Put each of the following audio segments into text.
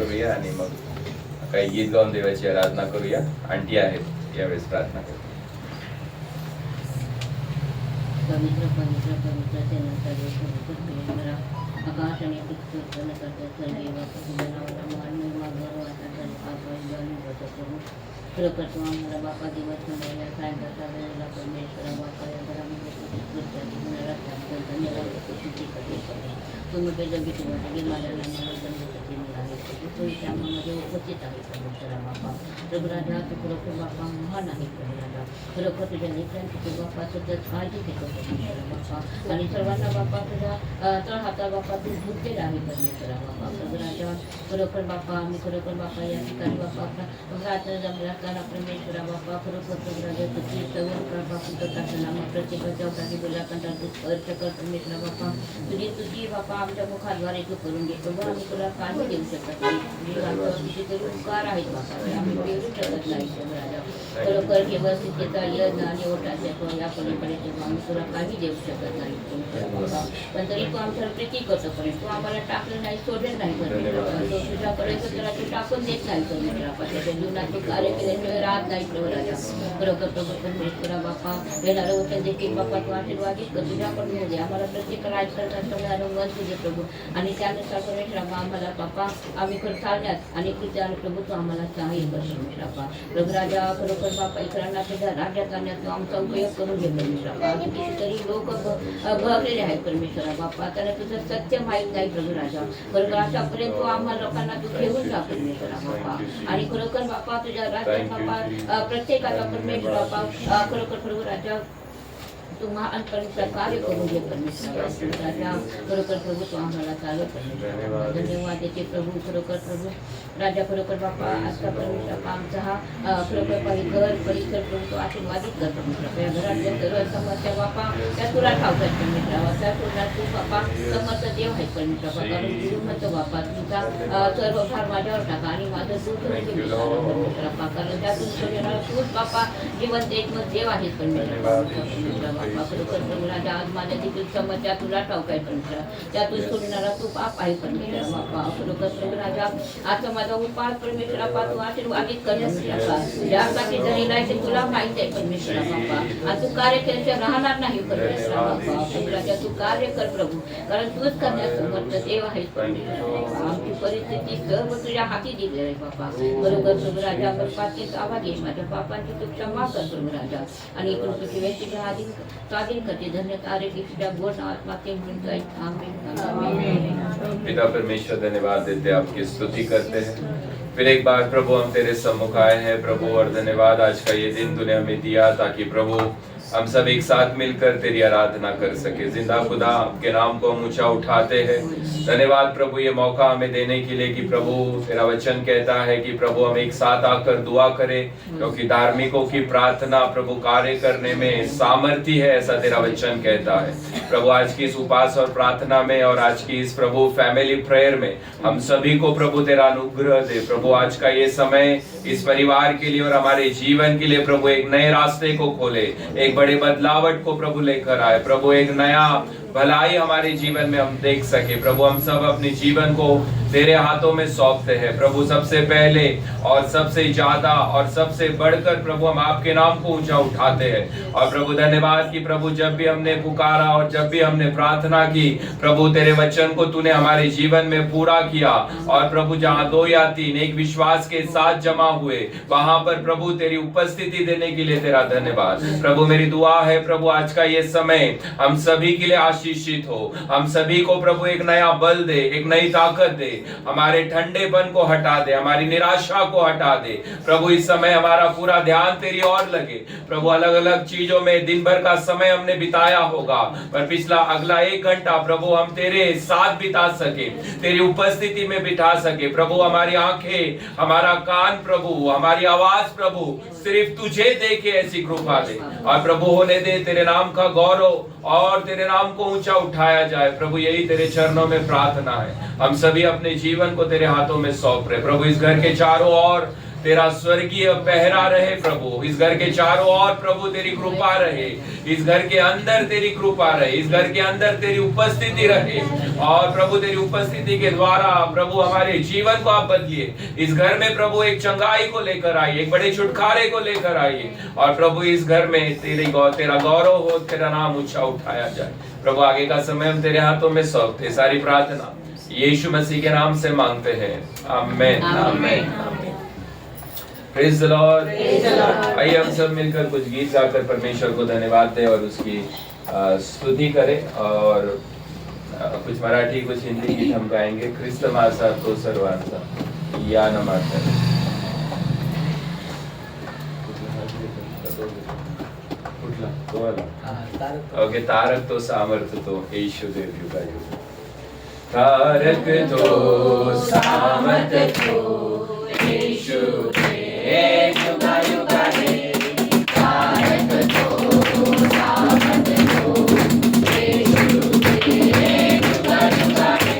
करूया आणि मग काही गीत गाऊन देवाची आराधना करूया. आंटी आहेत यावेळेस प्रार्थना करू. पवित्र पवित्र पवित्र तेनाचा देव पवित्र आकाश आणि पृथ्वी उत्पन्न करता सर्व जनावरांना मान महिमा गौरव वाटण्याचा आपण जाणून होतो करू खरोखर तू आम्हाला बापा दिवस मिळाल्या सायंकाळचा वेळेला परमेश्वरा बापा या घरामध्ये तुझी कृत्याची पुनराष्ट्र धन्यवाद शेती करते तुम्ही पहिलं भीती वाटली माझ्या नामाला बंधसाठी मिळाले तू त्यामध्ये उपस्थित आहे परमेश्वरा बापा प्रभुराजा तू खरोखर बापा महान आहे प्रभुराजा खरोखर तुझ्या लेकरांची तू बापा सतत काळजी घेतो परमेश्वरा बापा आणि सर्वांना बापा तुझ्या तळ हाता बापा तू भुकलेला आहे परमेश्वरा बापा प्रभुराजा खरोखर बापा आम्ही खरोखर बापा या ठिकाणी बापा रात्र जमला असताना परमेश्वरा बापा खरोखर प्रभुराजा तुझी सगळं बापा प्रत्येकाच्या उठाने बोला कंटा तू अर्थ कर परमेश्वरा बापा तुझी बापा आमच्या मुखाद्वारे तू करून घेतो व आम्ही तुला काही देऊ शकत नाही तुझे तरी उपकार आहेत बापा आम्ही देऊ शकत नाही प्रभुराजा खरोखर केवळ स्थितीचा यज्ञ आणि ओटाच्या या पलीकडे तेव्हा आम्ही तुला काही देऊ शकत नाही पण तरी तू आमच्यावर प्रीती करतो पण तू आम्हाला टाकलं नाही सोडलं नाही तो तुझ्याकडे तुला तू टाकून देत नाही परमेश्वरा त्याच्या जीवनात तू कार्य केल्याशिवाय राहत नाही प्रभुराजा खरोखर प्रभू परमेश्वरा बापा येणारं होतं देखील बापा तू आशीर्वादित कर तुझ्याकडून होऊ दे आम्हाला प्रत्येक राजकारणात तुझे प्रभू आणि त्यानुसार परमेश्वरा आम्हाला बापा आम्ही चालण्यात आणि कृत्याने प्रभू तू आम्हाला सहाय्य कर परमेश्वरा प्रभुराजा खरोखर बापा इतरांना तुझ्या राज्यात आणण्यात तू आमचा उपयोग करून घे परमेश्वरा कितीतरी लोक भरलेले आहेत परमेश्वरा बापा त्यांना तुझं सत्य माहीत नाही प्रभुराजा बरोबर अशापर्यंत तू आम्हाला लोकांना तू ठेवून जा परमेश्वरा बापा आणि खरोखर बापा तुझ्या राज्यात बापा प्रत्येकाचा परमेश्वरा बापा खरोखर प्रभुराजा तू महानपणीचं कार्य करून घे परमेश्वरा खरोखर प्रभू तू आम्हाला चालू परमेश्वरा धन्यवाद देते प्रभू खरोखर प्रभू राजा खरोखर बापा आजचा परमेश्वरा आमचा हा खरोखर काही घर परिसर प्रभू तू आशीर्वादित कर परमेश्वरा या घरातल्या सर्व समस्या बापा त्या तुला ठावतात परमेश्वरा त्या तुला तू बापा समर्थ देव आहे परमेश्वरा कारण गुरु म्हणतो बापा तुझा सर्व भार माझ्यावर टाका आणि माझं दूध परमेश्वरा कारण त्यातून तूच बापा जिवंत एक मग देव आहेस परमेश्वरा राजा आज माझ्या देखील समस्या तुला ठाऊक आहे परमेश्वरा त्यातून सोडणारा तू पाप आहे परमेश्वरा बापा खरोखर राजा आता माझा उपाय परमेश्वरा पा तू आशीर्वादित करण्याचा ज्यासाठी झालेला आहे ते तुला माहित आहे परमेश्वरा बापा आणि तू कार्य केल्याशिवाय राहणार नाही परमेश्वरा बापा राजा तू कार्य कर प्रभू कारण तूच करण्यास समर्थ देव आहेस परमेश्वरा बापा आमची परिस्थिती सर्व तुझ्या हाती दिली आहे बापा बरोबर प्रभू राजा पाठीत आवाज घे माझ्या पापांची तू क्षमा कर प्रभू राजा आणि तुझी व्यक्ती स्वाधीन करते धन्य कार्य की तुझ्या गोड आत्मा के म्हणून आमीन। पिता परमेश्वर धन्यवाद देते आपकी स्तुति करते हैं फिर एक बार प्रभु हम तेरे सम्मुख आए हैं प्रभु और धन्यवाद आज का ये दिन तूने हमें दिया ताकि प्रभु हम सब एक साथ मिलकर तेरी आराधना कर सके जिंदा खुदा आपके नाम को हम ऊंचा उठाते हैं धन्यवाद प्रभु ये मौका हमें देने के लिए कि प्रभु तेरा वचन कहता है कि प्रभु हम एक साथ आकर दुआ करें क्योंकि धार्मिकों की प्रार्थना प्रभु कार्य करने में सामर्थ्य है ऐसा तेरा वचन कहता है प्रभु आज की इस उपास और प्रार्थना में और आज की इस प्रभु फैमिली प्रेयर में हम सभी को प्रभु तेरा अनुग्रह दे प्रभु आज का ये समय इस परिवार के लिए और हमारे जीवन के लिए प्रभु एक नए रास्ते को खोले एक बड़े बदलावट को प्रभु लेकर आए प्रभु एक नया भलाई हमारे जीवन में हम देख सके प्रभु हम सब अपने जीवन को तेरे हाथों में सौंपते हैं प्रभु सबसे पहले और सबसे ज्यादा और सबसे बढ़कर प्रभु हम आपके नाम को ऊंचा उठाते हैं और प्रभु धन्यवाद कि प्रभु जब भी हमने पुकारा और जब भी हमने प्रार्थना की प्रभु तेरे वचन को तूने हमारे जीवन में पूरा किया और प्रभु जहाँ 2 या 3 एक विश्वास के साथ जमा हुए वहां पर प्रभु तेरी उपस्थिति देने के लिए तेरा धन्यवाद प्रभु मेरी दुआ है प्रभु आज का ये समय हम सभी के लिए आशीषित हो हम सभी को प्रभु एक नया बल दे एक नई ताकत दे हमारे ठंडेपन को हटा दे हमारी निराशा को हटा दे प्रभु इस समय हमारा पूरा ध्यान तेरी ओर लगे प्रभु अलग अलग चीजों में दिन भर का समय हमने बिताया होगा पर पिछला अगला 1 घंटा प्रभु हम तेरे साथ बिता सके तेरी उपस्थिति में बिठा सके प्रभु हमारी आंखें हमारा कान प्रभु हमारी आवाज प्रभु सिर्फ तुझे देखे ऐसी कृपा दे और प्रभु होने दे तेरे नाम का गौरव और तेरे नाम को ऊंचा उठाया जाए प्रभु यही तेरे चरणों में प्रार्थना है हम सभी अपने जीवन को तेरे हाथों में सौंप रहे प्रभु इस घर के चारों ओर तेरा स्वर्गीय पहरा रहे प्रभु, इस घर के चारों ओर प्रभु तेरी कृपा रहे, इस घर के अंदर तेरी कृपा रहे, इस घर के अंदर तेरी उपस्थिति रहे, और प्रभु तेरी उपस्थिति के द्वारा प्रभु हमारे जीवन को आप बदलिए। इस घर में प्रभु एक चंगाई को लेकर आइए, एक बड़े छुटकारे को लेकर आइए, और प्रभु इस घर में तेरा गौरव हो, तेरा नाम ऊंचा उठाया जाए। प्रभु आगे का समय हम तेरे हाथों में सौंपते, सारी प्रार्थना यीशु मसीह के नाम से मांगते हैं, आमीन आमीन आमीन। Praise the Lord. आइए हम सब मिलकर कुछ गीत गाकर परमेश्वर को धन्यवाद दें और उसकी स्तुति करें, और कुछ मराठी कुछ हिंदी गीत हम गाएंगे। ख्रिस्त माझा तो सर्वांचा या नमाज। ओके, तारक तो सामर्थ तो येशू देव युगा युग, तारक तो सामर्थ तो येशू देव युगा युगा है, तारक तो सामर्थ तो येशू देव युगा युगा है।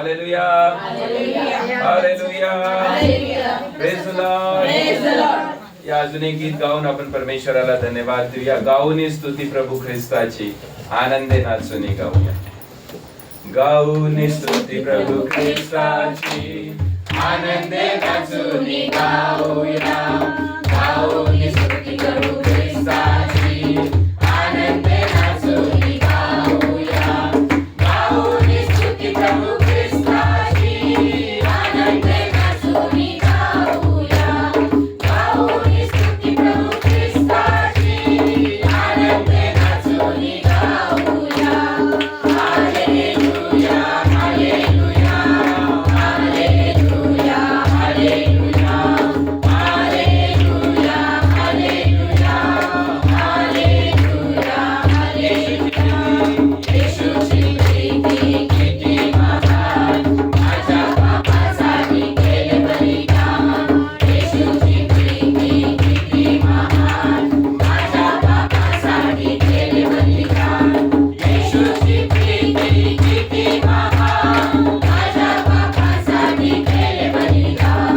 Hallelujah, hallelujah, praise the Lord. या अजून एक गीत गाऊन आपण परमेश्वराला धन्यवाद देऊया. गाऊन स्तुती प्रभू ख्रिस्ताची आनंदे नाचून गाऊया. गाऊन स्तुती प्रभू ख्रिस्ताची आनंदे नाचून गाऊया. गाऊन स्तुती प्रभू ख्रिस्ताची आनंदे नाचून गाऊया. गाऊन स्तुती प्रभू ख्रिस्ताची आनंदे नाचून गाऊया. गाऊन स्तुती प्रभू ख्रिस्ताची आनंदे नाचून गाऊया. Hallelujah, hallelujah, hallelujah, hallelujah, hallelujah, hallelujah, hallelujah, hallelujah. येशूची प्रीती किती महान, माझ्या पापासाठी केले बलिदान. येशूची प्रीती किती महान, माझ्या पापासाठी केले बलिदान. येशूची प्रीती किती महान, माझ्या पापासाठी केले बलिदान.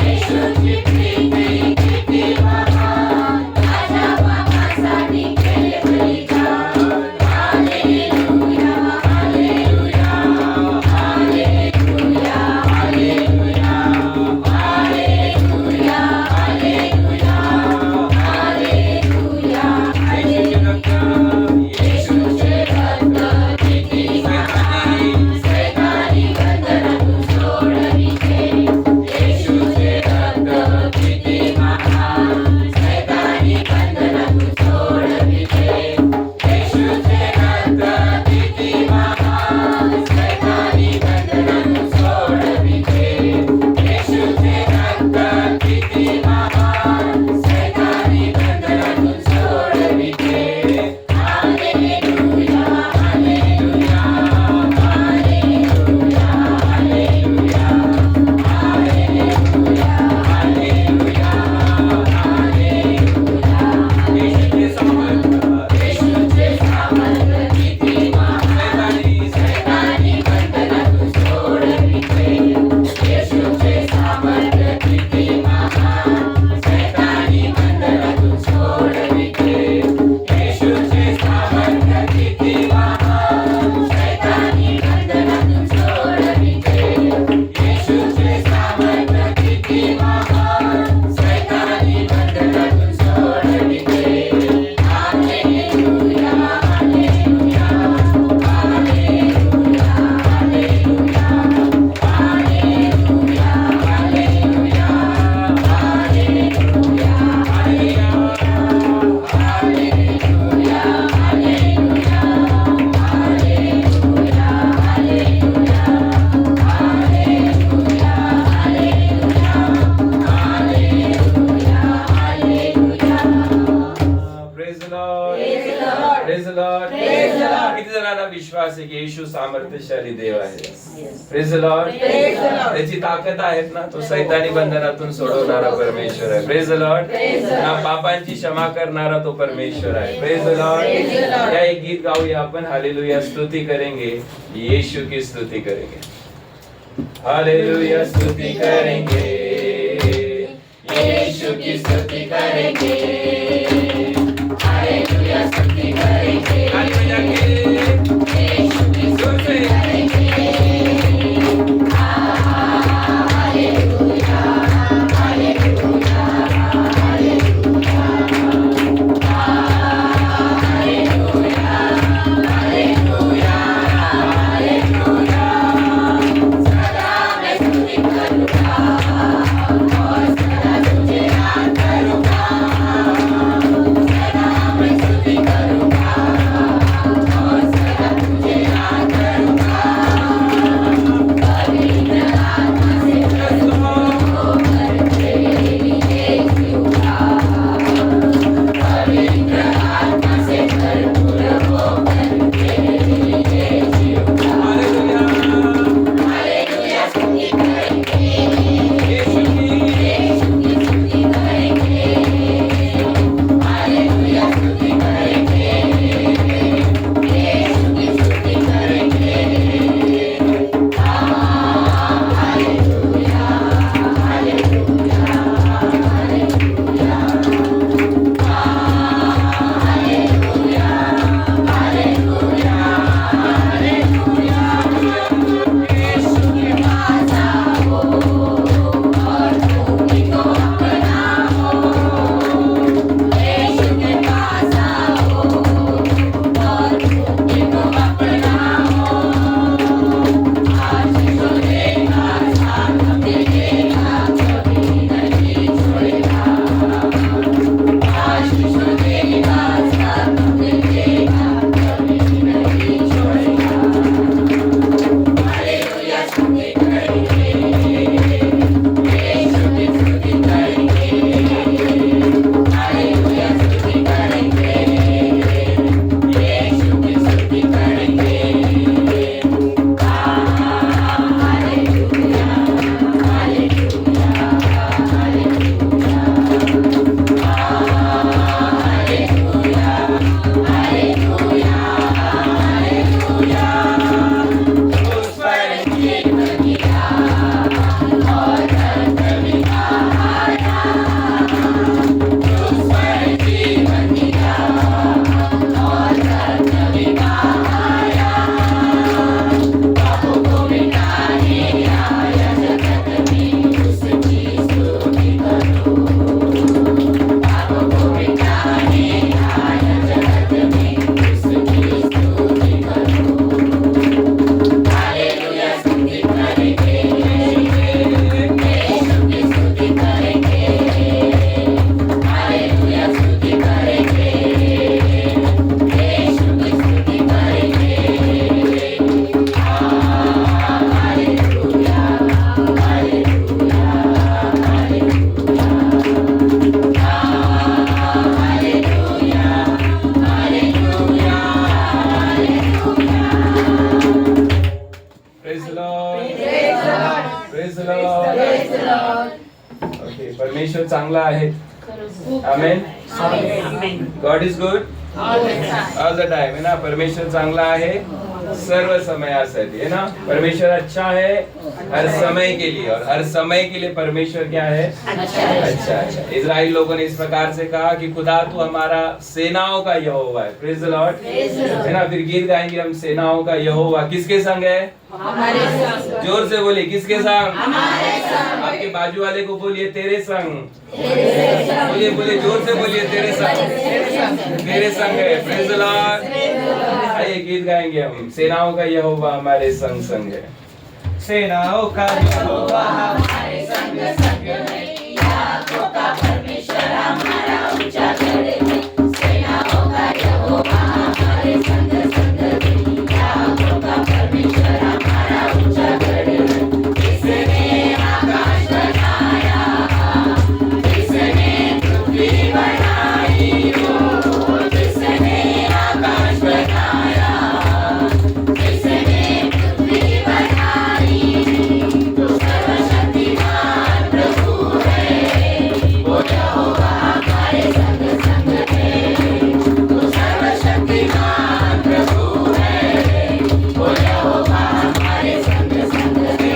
येशूची प्रीती किती महान, माझ्या पापासाठी केले बलिदान. Hallelujah, hallelujah, hallelujah, hallelujah, hallelujah, hallelujah, hallelujah, hallelujah. येशूचे रक्त किती महान, सैतानी बंधनातून सोडविते. येशूचे रक्त किती महान, सैतानी बंधनातून सोडविते. येशूचे रक्त किती महान, सैतानी बंधनातून सोडविते. येशूचे रक्त किती महान, सैतानी बंधनातून सोडविते. Hallelujah, hallelujah, hallelujah, hallelujah, hallelujah, hallelujah, hallelujah. येशूचे सामर्थ्य किती महान, सैतानी बंधनातून सोडविते. येशूचे सामर्थ्य किती महान, सैतानी बंधनातून सोडविते. येशूचे सामर्थ्य किती महान, सैतानी बंधनातून सोडविते. येशूचे सामर्थ्य किती महान, सैतानी बंधनातून सोडविते. Hallelujah, hallelujah, hallelujah, hallelujah, hallelujah, hallelujah, hallelujah, hallelujah, hallelujah, Praise the Lord. Praise the Lord. किती जणांना विश्वास आहे की येशू सामर्थ्यशाली देव आहे? Praise the Lord. त्याची ताकद आहेत ना, तो सैतानी बंधनातून सोडवणारा परमेश्वर आहे. Praise the Lord. ना पापांची क्षमा करणारा तो परमेश्वर आहे. Praise the Lord. या एक गीत गाऊया आपण. हालेलुया, स्तुति करेंगे, यीशु की स्तुति करेंगे. हालेलुया, स्तुति करेंगे, यीशु की स्तुति करेंगे. हालेलुया, स्तुति करेंगे, हालेलुया, यीशु की स्तुति करेंगे. Hallelujah, hallelujah, hallelujah, hallelujah, hallelujah, hallelujah. सदा मैं स्तुति करूंगा और सदा तुझे याद करूंगा. परमेश्वर चांगला आहे. Amen. God is good all the time, है ना. परमेश्वर चांगला आहे सर्व समयासाठी, है ना. परमेश्वर अच्छा है हर समय के लिए, और हर समय के लिए परमेश्वर क्या है? अच्छा है. इजराइल लोगों ने इस प्रकार से कहा कि खुदा तू हमारा सेनाओं का यहोवा है. प्रेज द लॉर्ड, है ना. फिर गीत गाएंगे हम, सेनाओं का यहोवा किसके संग है? हमारे संग. जोर से बोलिए, किसके संग? हमारे संग. आपके बाजू वाले को बोलिए तेरे संग. बोलिए बोलिए, जोर से बोलिए, तेरे संग. मेरे संग है. Praise the Lord. आइए गीत गाएंगे हम, सेनाओं का यहोवा हमारे संग संग है. सेनाओं का यहोवा हमारे संग संग है, याकोब का परमेश्वर हमारा ऊंचा गढ़ है. सेनाओं का यहोवा हमारे संग संग है, याकोब का परमेश्वर हमारा ऊंचा गढ़ है. जिसने आकाश बनाया, जिसने पृथ्वी बनाई, हो जिसने आकाश बनाया, जिसने पृथ्वी बनाई, तो सर्वशक्तिमान प्रभु है. वो यहोवा हमारे संग संग है, तो सर्वशक्तिमान प्रभु है. वो यहोवा हमारे संग संग है.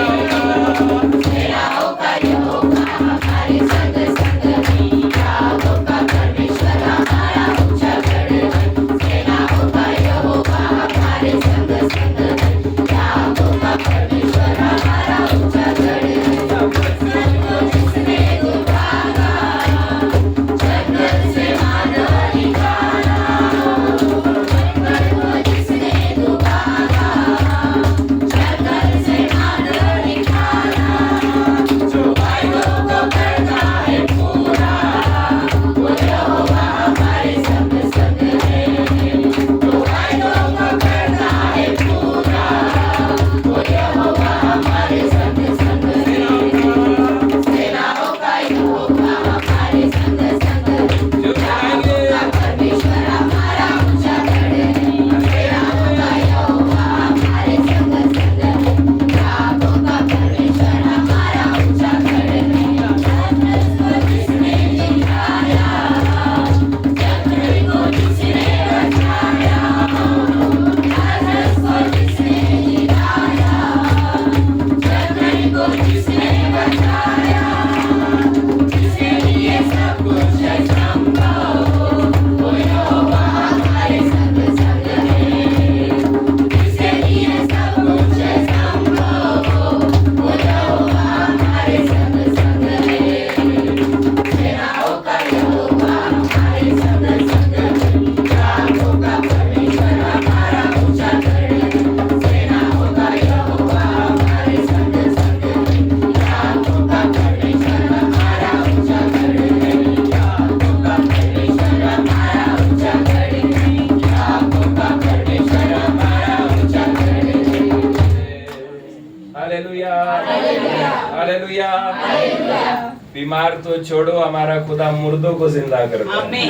सेनाओं का यहोवा हमारे संग संग है, याकोब का परमेश्वर हमारा ऊंचा गढ़ है. सेनाओं का यहोवा हमारे संग संग है, याकोब का परमेश्वर हमारा ऊंचा गढ़ है. जिसने दुभागा, जंगल से मानव निकाला, जिसने दुभागा, जंगल से मानव निकाला, जो वायदों को करता है पूरा, वो यहोवा हमारे संग संग है. जो वायदों को करता है पूरा, वो यहोवा हमारे संग संग है. सेनाओं का यहोवा हमारे संग संग है, याकोब का परमेश्वर हमारा ऊंचा गढ़ है. सेनाओं का यहोवा हमारे संग संग है, याकोब का परमेश्वर हमारा ऊंचा गढ़ है. जिसने जिलाया, चक्र को जिसने बचाया, लाजरस को जिसने जिलाया, चक्र को जिसने बचाया, जिसके लिए सब कुछ है संभव, वो यहोवा हमारे संग संग है. जिसके लिए सब कुछ है संभव, वो यहोवा हमारे संग संग है. सेनाओं का यहोवा हमारे संग संग है, याकोब का परमेश्वर हमारा ऊंचा गढ़ है. सेनाओं का यहोवा हमारे संग संग है, याकोब का परमेश्वर हमारा ऊंचा गढ़ है. याकोब का परमेश्वर हमारा ऊंचा गढ़ है. याकोब का परमेश्वर हमारा ऊंचा गढ़ है. Hallelujah, hallelujah. बीमार तो छोड़ो, हमारा खुदा मुर्दों को जिंदा करता है.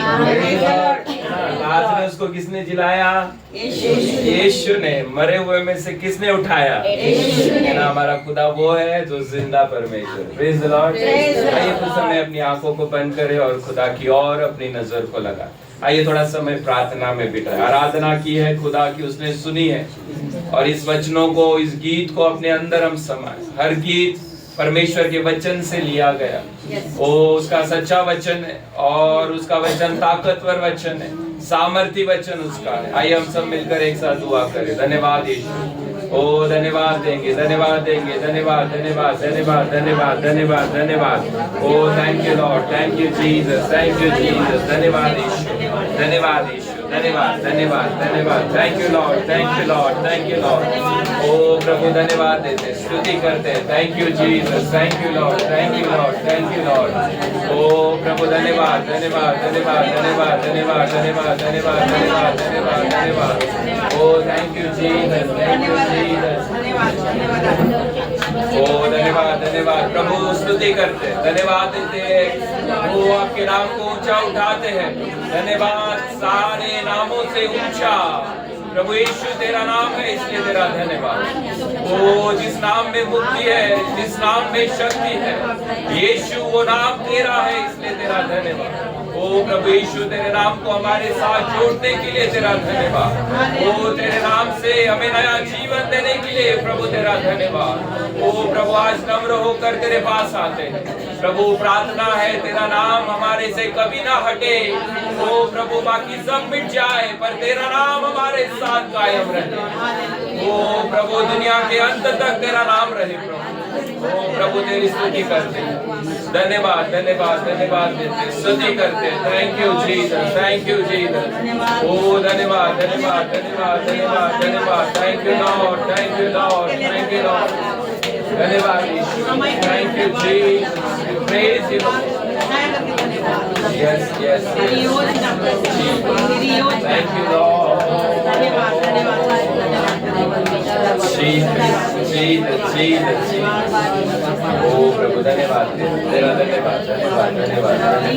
लाजरस को किसने जिलाया? यीशु ने. मरे हुए में से किसने उठाया? है ना. हमारा खुदा वो है जो जिंदा परमेश्वर. Praise the Lord. आइए कुछ समय अपनी आंखों को बंद करें और खुदा की ओर अपनी नजर को लगा. आइए थोड़ा समय प्रार्थना में बिताएं. आराधना की है खुदा की, उसने सुनी है, और इस वचनों को, इस गीत को अपने अंदर हम समाए. हर गीत परमेश्वर के वचन से लिया गया. वो उसका सच्चा वचन है, और उसका वचन ताकतवर वचन है, सामर्थी वचन उसका है. आइए हम सब मिलकर एक साथ दुआ करें. धन्यवाद यीशु. ओ धन्यवाद देंगे, धन्यवाद देंगे, धन्यवाद धन्यवाद धन्यवाद धन्यवाद धन्यवाद धन्यवाद. Oh thank you Lord, thank you Jesus, thank you Jesus. धन्यवाद यीशु, धन्यवाद यीशु, धन्यवाद धन्यवाद धन्यवाद. Thank you Lord, thank you Lord, thank you Lord. ओ प्रभु धन्यवाद देते, स्तुति करते हैं. Thank you Jesus, thank you Lord, thank you Lord, thank you Lord. ओ प्रभु धन्यवाद धन्यवाद धन्यवाद धन्यवाद धन्यवाद धन्यवाद धन्यवाद धन्यवाद धन्यवाद धन्यवाद. Oh thank you Jesus, thank you Jesus. ओ धन्यवाद धन्यवाद. प्रभु स्तुति करते हैं, धन्यवाद देते हैं. वो आपके नाम को ऊंचा उठाते हैं. धन्यवाद, सारे नामों से ऊंचा प्रभु यीशु तेरा नाम है इसलिए तेरा धन्यवाद। ओ जिस नाम में मुक्ति है, जिस नाम में शक्ति है, यीशु वो नाम तेरा है इसलिए तेरा धन्यवाद। ओ प्रभु यीशु तेरे नाम को हमारे साथ जोड़ने के लिए तेरा धन्यवाद। ओ तेरे नाम से हमें नया जीवन देने के लिए प्रभु तेरा धन्यवाद। ओ प्रभु आज नम्र होकर तेरे पास आते हैं प्रभु, प्रार्थना है तेरा नाम हमारे से कभी ना हटे। ओ प्रभु बाकी सब मिट जाए पर तेरा नाम हमारे साथ कायम रहे। ओ प्रभु दुनिया के अंत तक तेरा नाम रहे प्रभु। ओ प्रभु तेरी स्तुति करते हैं, धन्यवाद धन्यवाद धन्यवाद देते, स्तुति करते। Thank you Jesus, thank you Jesus. ओ धन्यवाद धन्यवाद धन्यवाद धन्यवाद धन्यवाद। Thank you Lord, thank you Lord, thank you Lord. धन्यवाद Yeshu, thank you Jesus, praise you Lord. Yes yes, thank you Lord. Jesus Jesus Jesus. ओ प्रभु धन्यवाद तेरा, धन्यवाद धन्यवाद धन्यवाद धन्यवाद।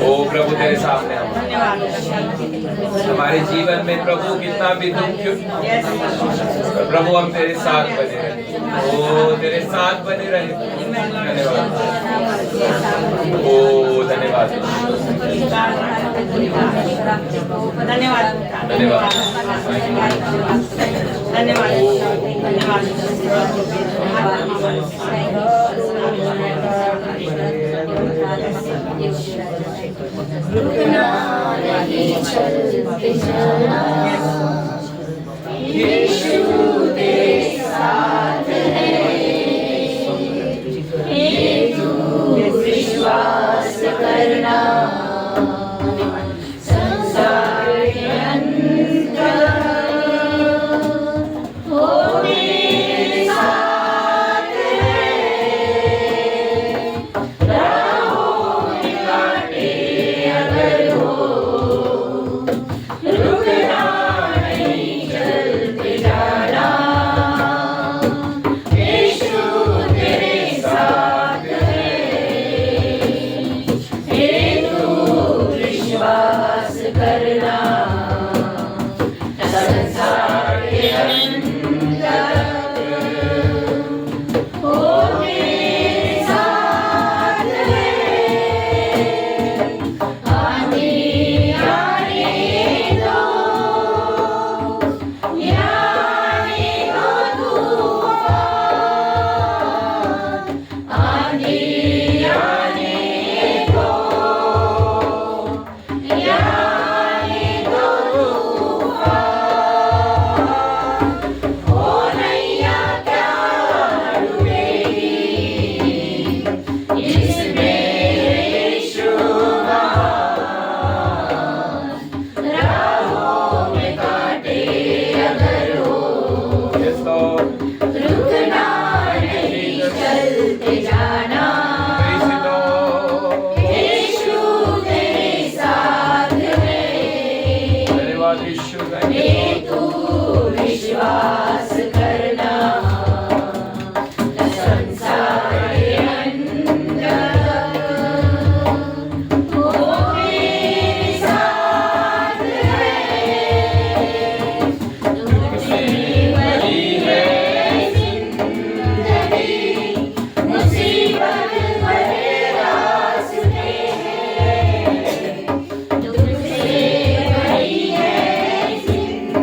ओ प्रभु तेरे सामने हम हमारे जीवन में प्रभु कितना भी दुख क्यों, प्रभु हम तेरे साथ बने रहे। ओ तेरे साथ बने रहे। धन्यवाद, ओ धन्यवाद धन्यवाद धन्यवाद यीशु तेरे साथ है, ये तू विश्वास करना। संसार के अंत वो मेरे साथ है, राहों में कांटे अगर हो, रुकना नहीं, चलते जाना। यीशु तेरे साथ है, ये तू विश्वास करना। संसार के अंत वो मेरे साथ है, आने आने दो, आने दो तूफान, आने आने दो, आने दो तूफान। ओ नैया क्या डूबेगी, इसमें यीशु महान। राहों में कांटे अगर हो, यस लॉर्ड, रुकना नहीं, चलते जाना। Praise you Lord. यीशु तेरे साथ है, धन्यवाद यीशु, थैंक यू ये तू विश्वास करना। संसार के अंदर वो मेरे साथ है, मुसीबत है जिंदगी, मुसीबत भरे रास्ते हैं, तुझसे भरी है जिंदगी,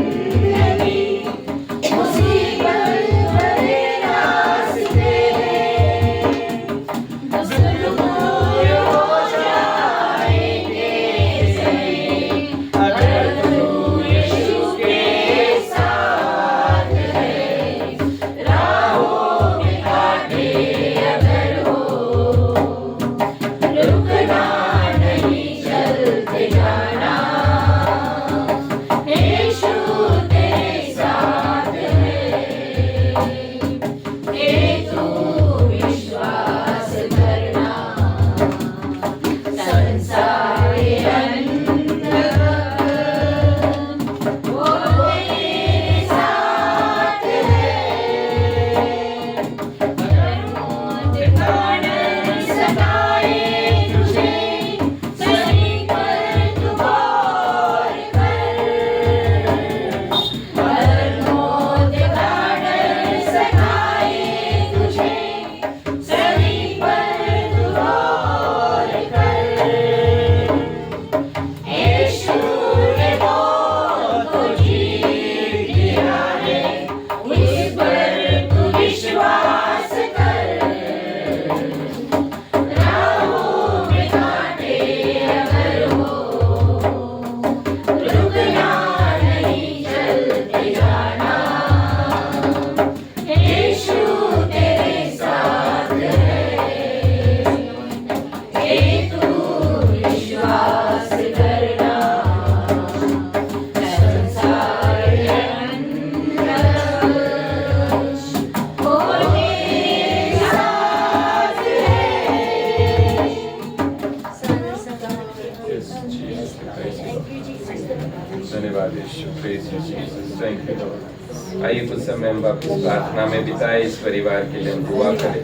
थैंक यू लॉर्ड। आइए कुछ समय हम वापस प्रार्थना में बिताए, इस परिवार के लिए हम दुआ करें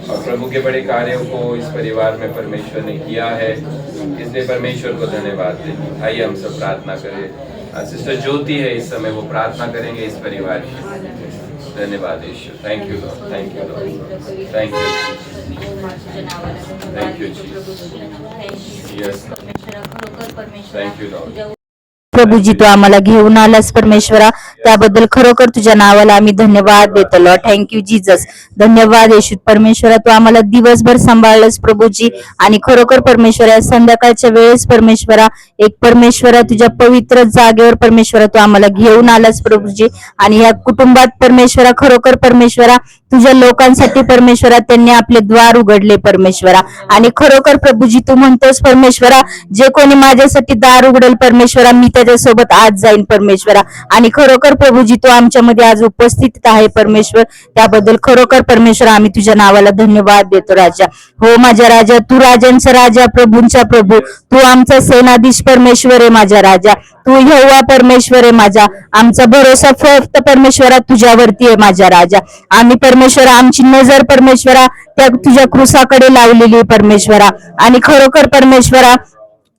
और प्रभु के बड़े कार्यों को इस परिवार में परमेश्वर ने किया है, इसलिए परमेश्वर को धन्यवाद दें। आइए हम सब प्रार्थना करें। सिस्टर ज्योति है इस समय, वो प्रार्थना करेंगे इस परिवार की। धन्यवाद Yeshu. Thank you Lord, thank you Lord, thank you, thank you ji, yes thank you Lord. प्रभूजी तू आम्हाला घेऊन आलास परमेश्वरा, त्याबद्दल खरोखर तुझ्या नावाला आम्ही धन्यवाद देतो लॉर्ड. Thank you Jesus. धन्यवाद येशू परमेश्वरा, तू आम्हाला दिवसभर सांभाळलंस प्रभूजी, आणि खरोखर परमेश्वरा संध्याकाळच्या वेळेस परमेश्वरा एक परमेश्वरा तुझ्या पवित्र जागेवर परमेश्वरा तू आम्हाला घेऊन आलास प्रभूजी, आणि या कुटुंबात परमेश्वरा खरोखर परमेश्वरा तुझ्या लोकांसाठी परमेश्वरा त्यांनी आपले द्वार उघडले परमेश्वरा, आणि खरोखर प्रभूजी तू म्हणतोस परमेश्वरा जे कोणी माझ्यासाठी दार उघडेल परमेश्वरा मी त्याच्यासोबत आज जाईन परमेश्वरा, आणि खरोखर प्रभूजी तू आमच्यामध्ये आज उपस्थित आहे परमेश्वर, त्याबद्दल खरोखर परमेश्वर आम्ही तुझ्या नावाला धन्यवाद देतो राजा. हो माझ्या राजा, तू राजांचा राजा, प्रभूंचा प्रभू, तू आमचा सेनाधीश परमेश्वर आहे माझा राजा, तू यहोवा परमेश्वर आहे माझा, आमचा भरोसा फक्त परमेश्वरा तुझ्यावरती आहे माझा राजा. आम्ही परमेश्वरा आमची नजर परमेश्वरा त्या तुझ्या क्रूसाकडे लावलेली आहे परमेश्वरा, आणि खरोखर परमेश्वरा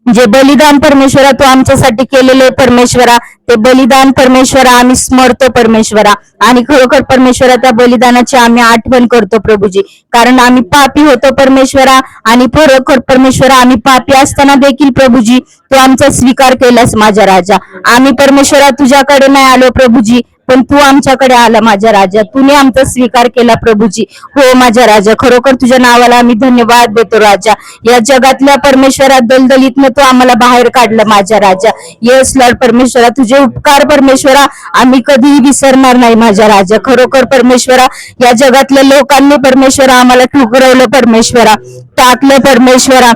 जे बलिदान परमेश्वरा तू आमच्यासाठी केलेले परमेश्वरा ते बलिदान परमेश्वरा आम्ही स्मरतो परमेश्वरा, आणि खरोखर परमेश्वरा त्या बलिदानाची आम्ही आठवण करतो प्रभूजी, कारण आम्ही पापी होतो परमेश्वरा, आणि खरोखर परमेश्वरा आम्ही पापी असताना देखील प्रभूजी तू आमचा स्वीकार केलास माझा राजा. आम्ही परमेश्वरा तुझ्याकडे नाही आलो प्रभूजी, पण तू आमच्याकडे आला माझ्या राजा, तूने आमचा स्वीकार केला प्रभूजी. हो माझ्या राजा, खरोखर तुझ्या नावाला आम्ही धन्यवाद देतो राजा. या जगातल्या परमेश्वरा दलदलीतनं तू आम्हाला बाहेर काढलं माझ्या राजा. येस लॉर्ड परमेश्वरा, तुझे उपकार परमेश्वरा आम्ही कधीही विसरणार नाही माझ्या राजा. खरोखर परमेश्वरा या जगातल्या लोकांनी परमेश्वरा आम्हाला ठुकरवलं परमेश्वरा, टाकलं परमेश्वरा,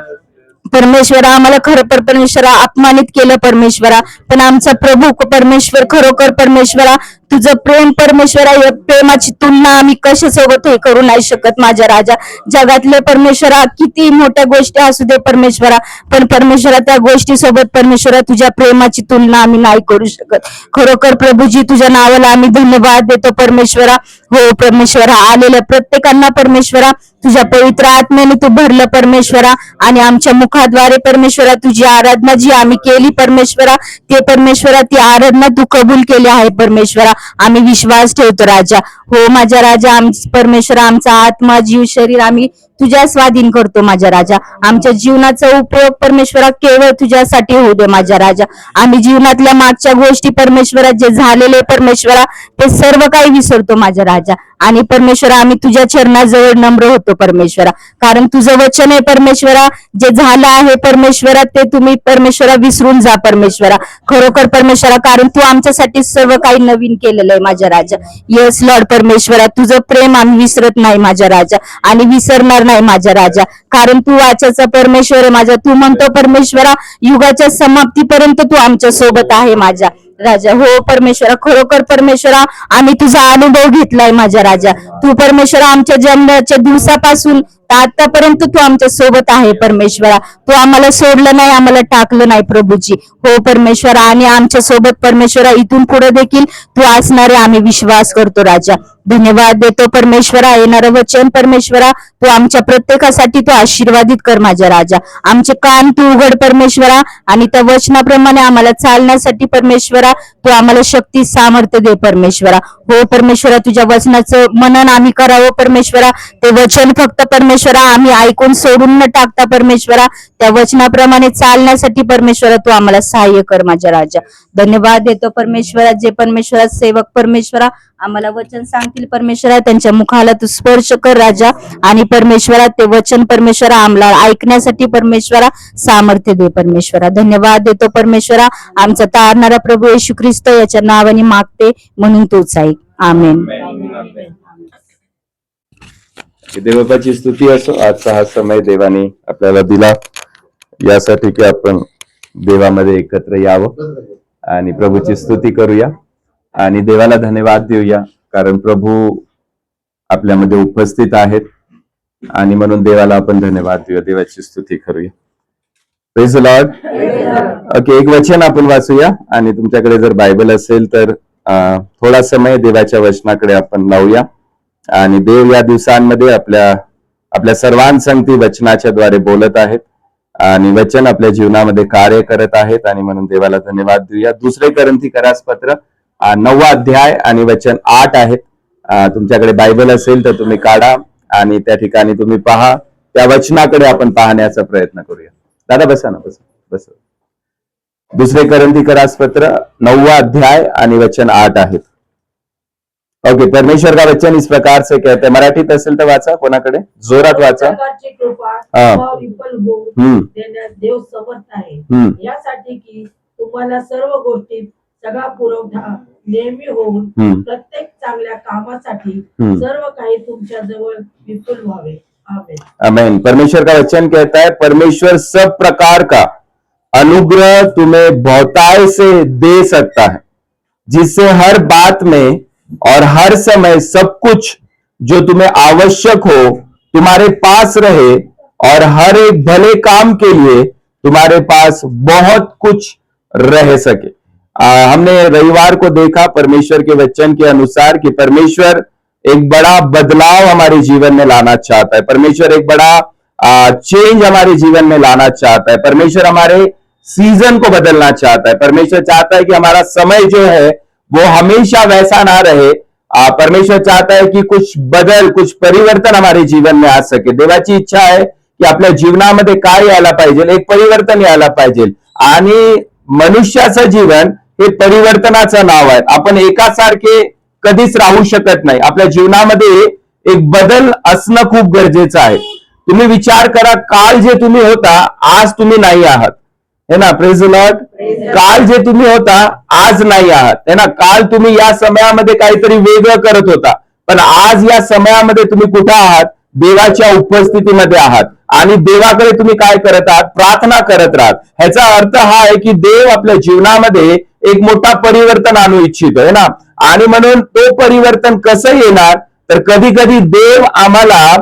परमेश्वरा आम्हाला खरं परमेश्वरा अपमानित केलं परमेश्वरा, पण आमचा प्रभू परमेश्वर खरोखर परमेश्वरा तुझं प्रेम परमेश्वरा, या प्रेमाची तुलना आम्ही कशासोबत हे करू नाही शकत माझ्या राजा. जगातले परमेश्वरा किती मोठ्या गोष्टी असू दे परमेश्वरा, पण परमेश्वरा त्या गोष्टी सोबत परमेश्वरा तुझ्या प्रेमाची तुलना आम्ही नाही करू शकत. खरोखर प्रभूजी तुझ्या नावाला आम्ही धन्यवाद देतो परमेश्वरा. हो परमेश्वरा, आलेल्या प्रत्येकांना परमेश्वरा तुझ्या पवित्र आत्म्याने तू भरलं परमेश्वरा, आणि आमच्या मुखाद्वारे परमेश्वरा तुझी आराधना जी आम्ही केली परमेश्वरा ते परमेश्वरा ती आराधना तू कबूल केली आहे परमेश्वरा, आम्ही विश्वास ठेवतो राजा. हो माझ्या राजा, परमेश्वरा आमचा आत्मा जीव शरीर आम्ही तुझ्या स्वाधीन करतो माझ्या राजा. आमच्या जीवनाचा उपयोग परमेश्वरा केवळ तुझ्यासाठी होऊ दे माझ्या राजा. आम्ही जीवनातल्या मागच्या गोष्टी परमेश्वरा जे झालेले परमेश्वरा ते सर्व काही विसरतो माझ्या राजा, आणि परमेश्वरा आम्ही तुझ्या चरणाजवळ नम्र होतो परमेश्वरा, कारण तुझं वचन आहे परमेश्वरा जे झालं आहे परमेश्वरा ते तुम्ही परमेश्वरा विसरून जा परमेश्वरा. खरोखर परमेश्वरा, कारण तू आमच्यासाठी सर्व काही नवीन केलेलं आहे माझ्या राजा. येस लॉर्ड परमेश्वरा, तुझं प्रेम आम्ही विसरत नाही माझ्या राजा, आणि विसरणार नाही माझ्या राजा, कारण तू वाचाचा परमेश्वर आहे माझा. तू म्हणतो परमेश्वरा युगाच्या समाप्तीपर्यंत तू आमच्या सोबत आहे माझ्या राजा. हो परमेश्वरा, खरोखर परमेश्वरा आम्ही तुझा अनुभव घेतलाय माझ्या राजा. तू परमेश्वरा आमच्या जन्माच्या दिवसापासून आतापर्यंत तू आमच्या सोबत आहे परमेश्वरा. तू आम्हाला सोडलं नाही, आम्हाला टाकलं नाही प्रभूजी. हो परमेश्वरा, आणि आमच्या सोबत परमेश्वरा इथून पुढे देखील तू असणारे आम्ही विश्वास करतो राजा. धन्यवाद देतो परमेश्वरा. येणारं वचन परमेश्वरा तू आमच्या प्रत्येकासाठी तू आशीर्वादित कर माझ्या राजा. आमचे कान तू उघड परमेश्वरा, आणि त्या वचनाप्रमाणे आम्हाला चालण्यासाठी परमेश्वरा तू आम्हाला शक्ती सामर्थ्य दे परमेश्वरा. हो परमेश्वरा, तुझ्या वचनाचं मनन आम्ही करावं परमेश्वरा. ते वचन फक्त परमेश्वरा आम्ही ऐकून सोडून न टाकता परमेश्वरा त्या वचनाप्रमाणे चालण्यासाठी परमेश्वरा तू आम्हाला सहाय्य कर माझ्या राजा. धन्यवाद देतो परमेश्वरा. जे परमेश्वरा सेवक परमेश्वरा आम्हाला वचन सांगतील परमेश्वरा त्यांच्या मुखाला तू स्पर्श कर राजा, आणि परमेश्वरा ते वचन परमेश्वरा आम्हाला ऐकण्यासाठी परमेश्वरा सामर्थ्य दे परमेश्वरा. धन्यवाद देतो परमेश्वरा. आमचा तारणारा प्रभू येशू ख्रिस्त याच्या नावाने मागते, म्हणून तूच ऐक. आमेन. देवबाची स्तुती असो. आजचा हा समय देवाने आपल्याला दिला यासाठी की आपण देवामध्ये एकत्र यावं आणि प्रभूची स्तुती करूया आणि देवाला धन्यवाद देऊया, कारण प्रभू आपल्यामध्ये उपस्थित आहेत आणि म्हणून देवाला आपण धन्यवाद देऊया, देवाची स्तुती करूया. Praise the Lord. ओके, एक वचन आपण वाचूया आणि तुमच्याकडे जर बायबल असेल तर थोडा समय देवाच्या वचनाकडे आपण लावूया. आणि देव या दिवसांमध्ये आपल्या सर्वांसंगती वचनाच्या द्वारे बोलत आहेत आणि वचन आपल्या जीवनामध्ये कार्य करत आहेत आणि म्हणून देवाला धन्यवाद देऊया. 2 कोरिन्थीकरास पत्र 9 अध्याय आणि वचन 8 आहेत. तुमच्याकडे बायबल असेल तर तुम्ही काढा आणि त्या ठिकाणी तुम्ही पहा. त्या वचनाकडे आपण पाहण्याचा प्रयत्न करूया. दादा बसा ना, बसा. 2 कोरिन्थीकरास पत्र 9 अध्याय आणि वचन 8 आहेत. ओके, परमेश्वर का वचन इस प्रकार से कहते हैं. मराठीत असेल तर वाचा, कोणाकडे जोरात वाचा. प्रकारची कृपा हा. व विपुल भोग देण्यास देव समर्थ आहे, यासाठी की तुम्हाला सर्व गोष्टीत सगळा पुरवठा नेहमी होऊन प्रत्येक चांगल्या कामासाठी सर्व काही तुमच्या जवळ विपुल व्हावे. आमेन. आमेन. परमेश्वर का वचन कहता है परमेश्वर सब प्रकार का अनुग्रह तुम्हें बहुताय से दे सकता है, जिससे हर बात में और हर समय सब कुछ जो तुम्हें आवश्यक हो तुम्हारे पास रहे और हर एक भले काम के लिए तुम्हारे पास बहुत कुछ रह सके. हमने रविवार को देखा परमेश्वर के वचन के अनुसार कि परमेश्वर एक बड़ा बदलाव हमारे जीवन में लाना चाहता है. परमेश्वर एक बड़ा चेंज हमारे जीवन में लाना चाहता है. परमेश्वर हमारे सीजन को बदलना चाहता है. परमेश्वर चाहता है कि हमारा समय जो है वो हमेशा वैसा ना रहे. परमेश्वर चाहता है कि कुछ परिवर्तन हमारे जीवन में आ सके. देवाची इच्छा आहे की आपल्या जीवनामध्ये काय यायला पाहिजे, एक परिवर्तन यायला पाहिजे. आणि मनुष्याचं जीवन हे परिवर्तनाचं नाव आहे. आपण एकासारखे कधीच राहू शकत नाही. आपल्या जीवनामध्ये एक बदल असणं खूप गरजेचं आहे. तुम्ही विचार करा, काल जे तुम्ही होता आज तुम्ही नाही आहात, है ना. Praise the Lord. काल जे तुम्ही होता आज नाही आहात, है ना. काल तुम्ही या समयामध्ये काहीतरी वेगळं करत होता, पण आज या समयामध्ये तुम्ही कुठं आहात, देवाच्या उपस्थितीमध्ये आहात आणि देवाकडे तुम्ही काय करत आहात, प्रार्थना करत राहात. ह्याचा अर्थ हा आहे की देव आपल्या जीवनामध्ये एक मोठा परिवर्तन आणू इच्छितो, है ना. आणि म्हणून तो परिवर्तन कसं येणार, तर कधी कधी देव आम्हाला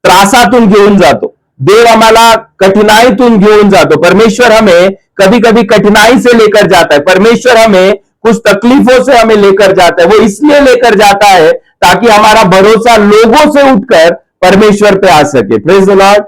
त्रासातून घेऊन जातो, देव हमारा कठिनाईतून घेऊन जातो. परमेश्वर हमें कभी कभी कठिनाई से लेकर जाता है. परमेश्वर हमें कुछ तकलीफों से हमें लेकर जाता है. वो इसलिए लेकर जाता है ताकि हमारा भरोसा लोगों से उठकर परमेश्वर पे आ सके. Praise the Lord.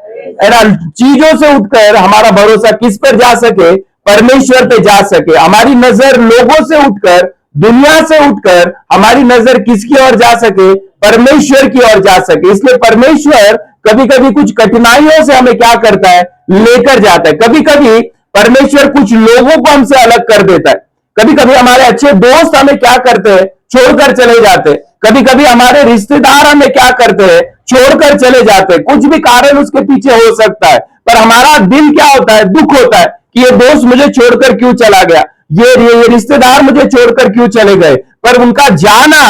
चीजों से उठकर हमारा भरोसा किस पर जा सके, परमेश्वर पे जा सके. हमारी नजर लोगों से उठकर, दुनिया से उठकर हमारी नजर किसकी ओर जा सके, परमेश्वर की ओर जा सके. इसलिए परमेश्वर कभी कभी कुछ कठिनाइयों से हमें क्या करता है, लेकर जाता है. कभी कभी परमेश्वर कुछ लोगों को हमसे अलग कर देता है. कभी कभी हमारे अच्छे दोस्त हमें क्या करते हैं, छोड़कर चले जाते हैं. कभी कभी हमारे रिश्तेदार हमें क्या करते हैं, छोड़कर चले जाते हैं. कुछ भी कारण उसके पीछे हो सकता है, पर हमारा दिल क्या होता है, दुख होता है कि ये दोस्त मुझे छोड़कर क्यों चला गया, ये रिश्तेदार मुझे छोड़कर क्यों चले गए. पर उनका जाना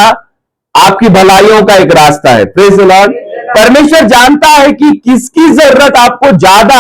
आपकी भलाइयों का एक रास्ता है. Praise the Lord. परमेश्वर जानता है कि किसकी जरूरत आपको ज्यादा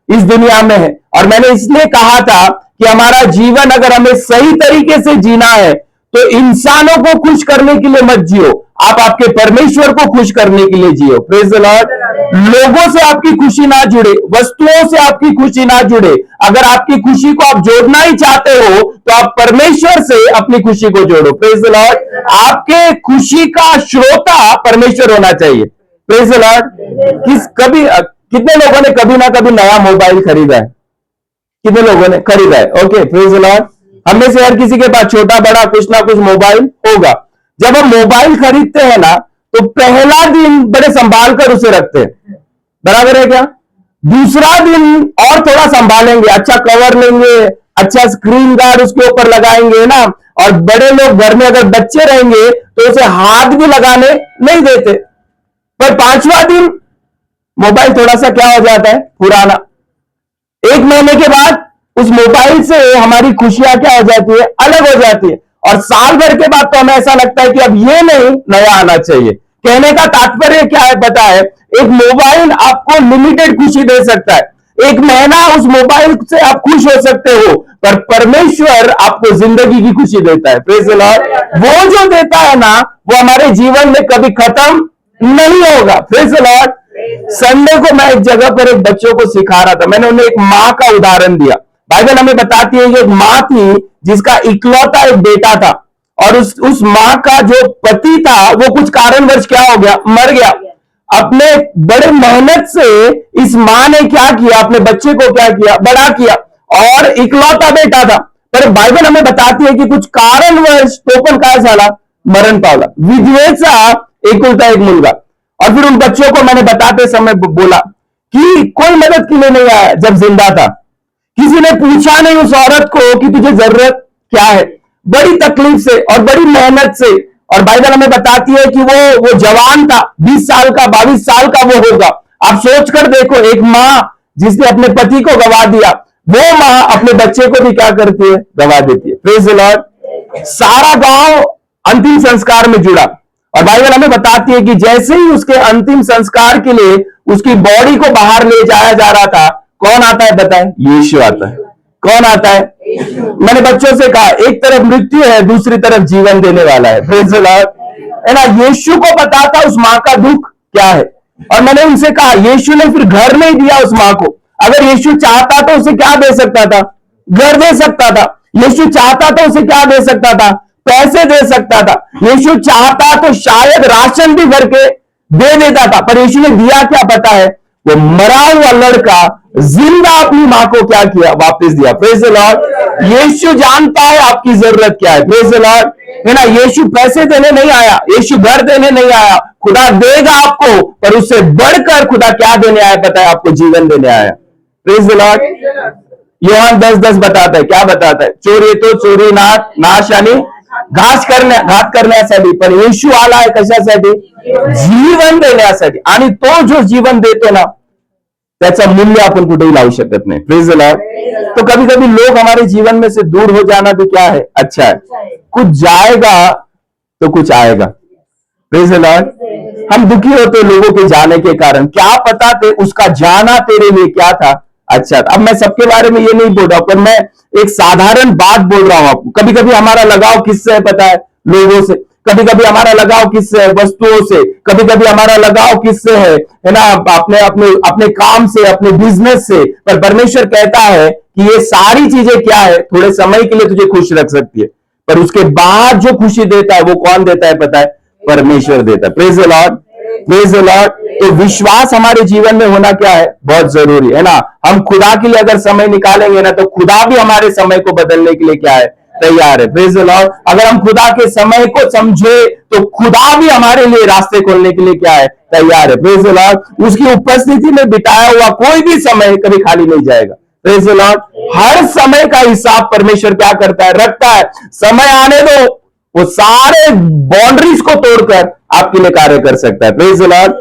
इस दुनिया में है. और मैंने इसलिए कहा था कि हमारा जीवन अगर हमें सही तरीके से जीना है तो इंसानों को खुश करने के लिए मत जियो, आप आपके परमेश्वर को खुश करने के लिए जियो. Praise the Lord. लोगों से आपकी खुशी ना जुड़े, वस्तुओं से आपकी खुशी ना जुड़े. अगर आपकी खुशी को आप जोड़ना ही चाहते हो तो आप परमेश्वर से अपनी खुशी को जोड़ो. Praise the Lord. आपके खुशी का श्रोता परमेश्वर होना चाहिए. Praise the Lord. कितने लोगों ने कभी ना कभी नया मोबाइल खरीदा है, कितने लोगों ने खरीदा है. Okay, praise the Lord. हम में से हर किसी के पास छोटा बड़ा कुछ ना कुछ मोबाइल होगा. जब हम मोबाइल खरीदते हैं ना तो पहला दिन बड़े संभाल कर उसे रखते हैं, बराबर है क्या. दूसरा दिन और थोड़ा संभालेंगे, अच्छा कवर लेंगे, अच्छा स्क्रीन गार्ड उसके ऊपर लगाएंगे ना. और बड़े लोग घर में अगर बच्चे रहेंगे तो उसे हाथ भी लगाने नहीं देते. पर 5वां दिन मोबाइल थोड़ा सा क्या हो जाता है, पुराना. 1 महीने के बाद उस मोबाइल से हमारी खुशियां क्या हो जाती है, अलग हो जाती है. और साल भर के बाद तो हमें ऐसा लगता है कि अब ये नहीं, नया आना चाहिए. कहने का तात्पर्य क्या है पता है, एक मोबाइल आपको लिमिटेड खुशी दे सकता है. 1 महीना उस मोबाइल से आप खुश हो सकते हो, पर परमेश्वर आपको जिंदगी की खुशी देता है. Praise the Lord. वो जो देता है ना वो हमारे जीवन में कभी खत्म नहीं होगा. Praise the Lord. संडे को मैं एक जगह पर एक बच्चों को सिखा रहा था, मैंने उन्हें एक माँ का उदाहरण दिया। बाइबल हमें बताती है कि एक माँ थी जिसका इकलौता एक बेटा था, और उस माँ का जो पति था वो कुछ कारणवश क्या हो गया, मर गया। अपने बड़े मेहनत से इस माँ ने क्या किया, अपने बच्चे को क्या किया, बड़ा किया, और इकलौता बेटा था। पर बाइबल हमें बताती है कि कुछ कारणवश तो पण काय झाला, मरण पावला। विधवेचा एकुलता एक मुलगा। और फिर उन बच्चों को मैंने बताते समय बोला कि कोई मदद के लिए नहीं आया जब जिंदा था, किसी ने पूछा नहीं उस औरत को कि तुझे जरूरत क्या है, बड़ी तकलीफ से और बड़ी मेहनत से। और बाइबल हमें बताती है कि वो जवान था, 20 साल का, 22 साल का वो होगा। आप सोच कर देखो, एक माँ जिसने अपने पति को गवा दिया, वो माँ अपने बच्चे को भी क्या करती है, गवा देती है। Praise the Lord. सारा गांव अंतिम संस्कार में जुड़ा, और बाइबल हमें बताती है कि जैसे ही उसके अंतिम संस्कार के लिए उसकी बॉडी को बाहर ले जाया जा रहा था, कौन आता है बताएं, यीशु आता है। कौन आता है? मैंने बच्चों से कहा, एक तरफ मृत्यु है, दूसरी तरफ जीवन देने वाला है। Praise the Lord. है ना, यीशु को पता था उस माँ का दुख क्या है, और मैंने उनसे कहा, यीशु ने फिर घर नहीं दिया उस माँ को। अगर यीशु चाहता तो उसे क्या दे सकता था, घर दे सकता था। यीशु चाहता तो उसे क्या दे सकता था, पैसे दे सकता था। यीशु चाहता तो शायद राशन भी भर के दे देता था, पर यीशु ने दिया क्या पता है, वो मरा हुआ लड़का जिंदा अपनी माँ को क्या किया, वापस दिया। Praise the Lord. यीशु जानता है आपकी जरूरत क्या है। Praise the Lord. है ना, यीशु पैसे देने नहीं आया, यीशु घर देने नहीं आया। खुदा देगा आपको, पर उससे बढ़कर खुदा क्या देने आया पता है, आपको जीवन देने आया। Praise the Lord. यूहन्ना 10:10 बताता है, क्या बताता है, चोरी तो चोरी नाश आणि घात करण्यासाठी, पण येशू आला आहे कशासाठी, जीवन देण्यासाठी। आणि तो जो जीवन देतो ना, त्याचा मूल्य आपण कुठेही लावू शकत नाही। Praise the Lord. तो कभी कभी लोग हमारे जीवन में से दूर हो जाना भी क्या है, अच्छा है। कुछ जाएगा तो कुछ आएगा। Praise the Lord. हम दुखी होते लोगों के जाने के कारण, क्या पता थे उसका जाना तेरे लिए क्या था, अच्छा। अब मैं सबके बारे में ये नहीं बोल रहा हूं, पर मैं एक साधारण बात बोल रहा हूं आपको। कभी कभी हमारा लगाव किससे है पता है, लोगों से। कभी कभी हमारा लगाव किससे है, वस्तुओं से। कभी कभी हमारा लगाव किससे है ना, अपने अपने अपने काम से, अपने बिजनेस से। पर परमेश्वर कहता है कि ये सारी चीजें क्या है, थोड़े समय के लिए तुझे खुश रख सकती है, पर उसके बाद जो खुशी देता है वो कौन देता है पता है, परमेश्वर देता है। Praise the Lord. Praise the Lord. तो विश्वास हमारे जीवन में होना क्या है, बहुत जरूरी है ना। हम खुदा के लिए अगर समय निकालेंगे ना, तो खुदा भी हमारे समय को बदलने के लिए क्या है, तैयार है। Praise the Lord. अगर हम खुदा के समय को समझे तो खुदा भी हमारे लिए रास्ते खोलने के लिए क्या है, तैयार है। Praise the Lord. उसकी उपस्थिति में बिताया हुआ कोई भी समय कभी खाली नहीं जाएगा। Praise the Lord. हर समय का हिसाब परमेश्वर क्या करता है, रखता है। समय आने दो, वो सारे बाउंड्रीज को तोड़कर आपके लिए कार्य कर सकता है। Praise the Lord.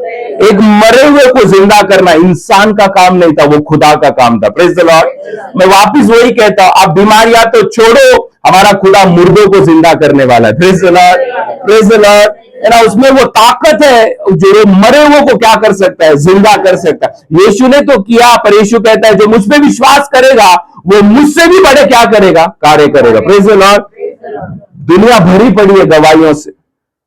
एक मरे हुए को जिंदा करना इंसान का काम नहीं था, वो खुदा का काम था। Praise the Lord. मैं वापिस वही कहता हूं, आप बीमारियां तो छोड़ो, हमारा खुदा मुर्दों को जिंदा करने वाला है। Praise the Lord. Praise the Lord. है ना, उसमें वो ताकत है जो मरे हुए को क्या कर सकता है, जिंदा कर सकता है। यीशु ने तो किया, पर यीशु कहता है जो मुझ पे विश्वास करेगा वो मुझसे भी बड़े क्या करेगा, कार्य करेगा। Praise the Lord. दुनिया भरी पडी आहे गवाईयों से।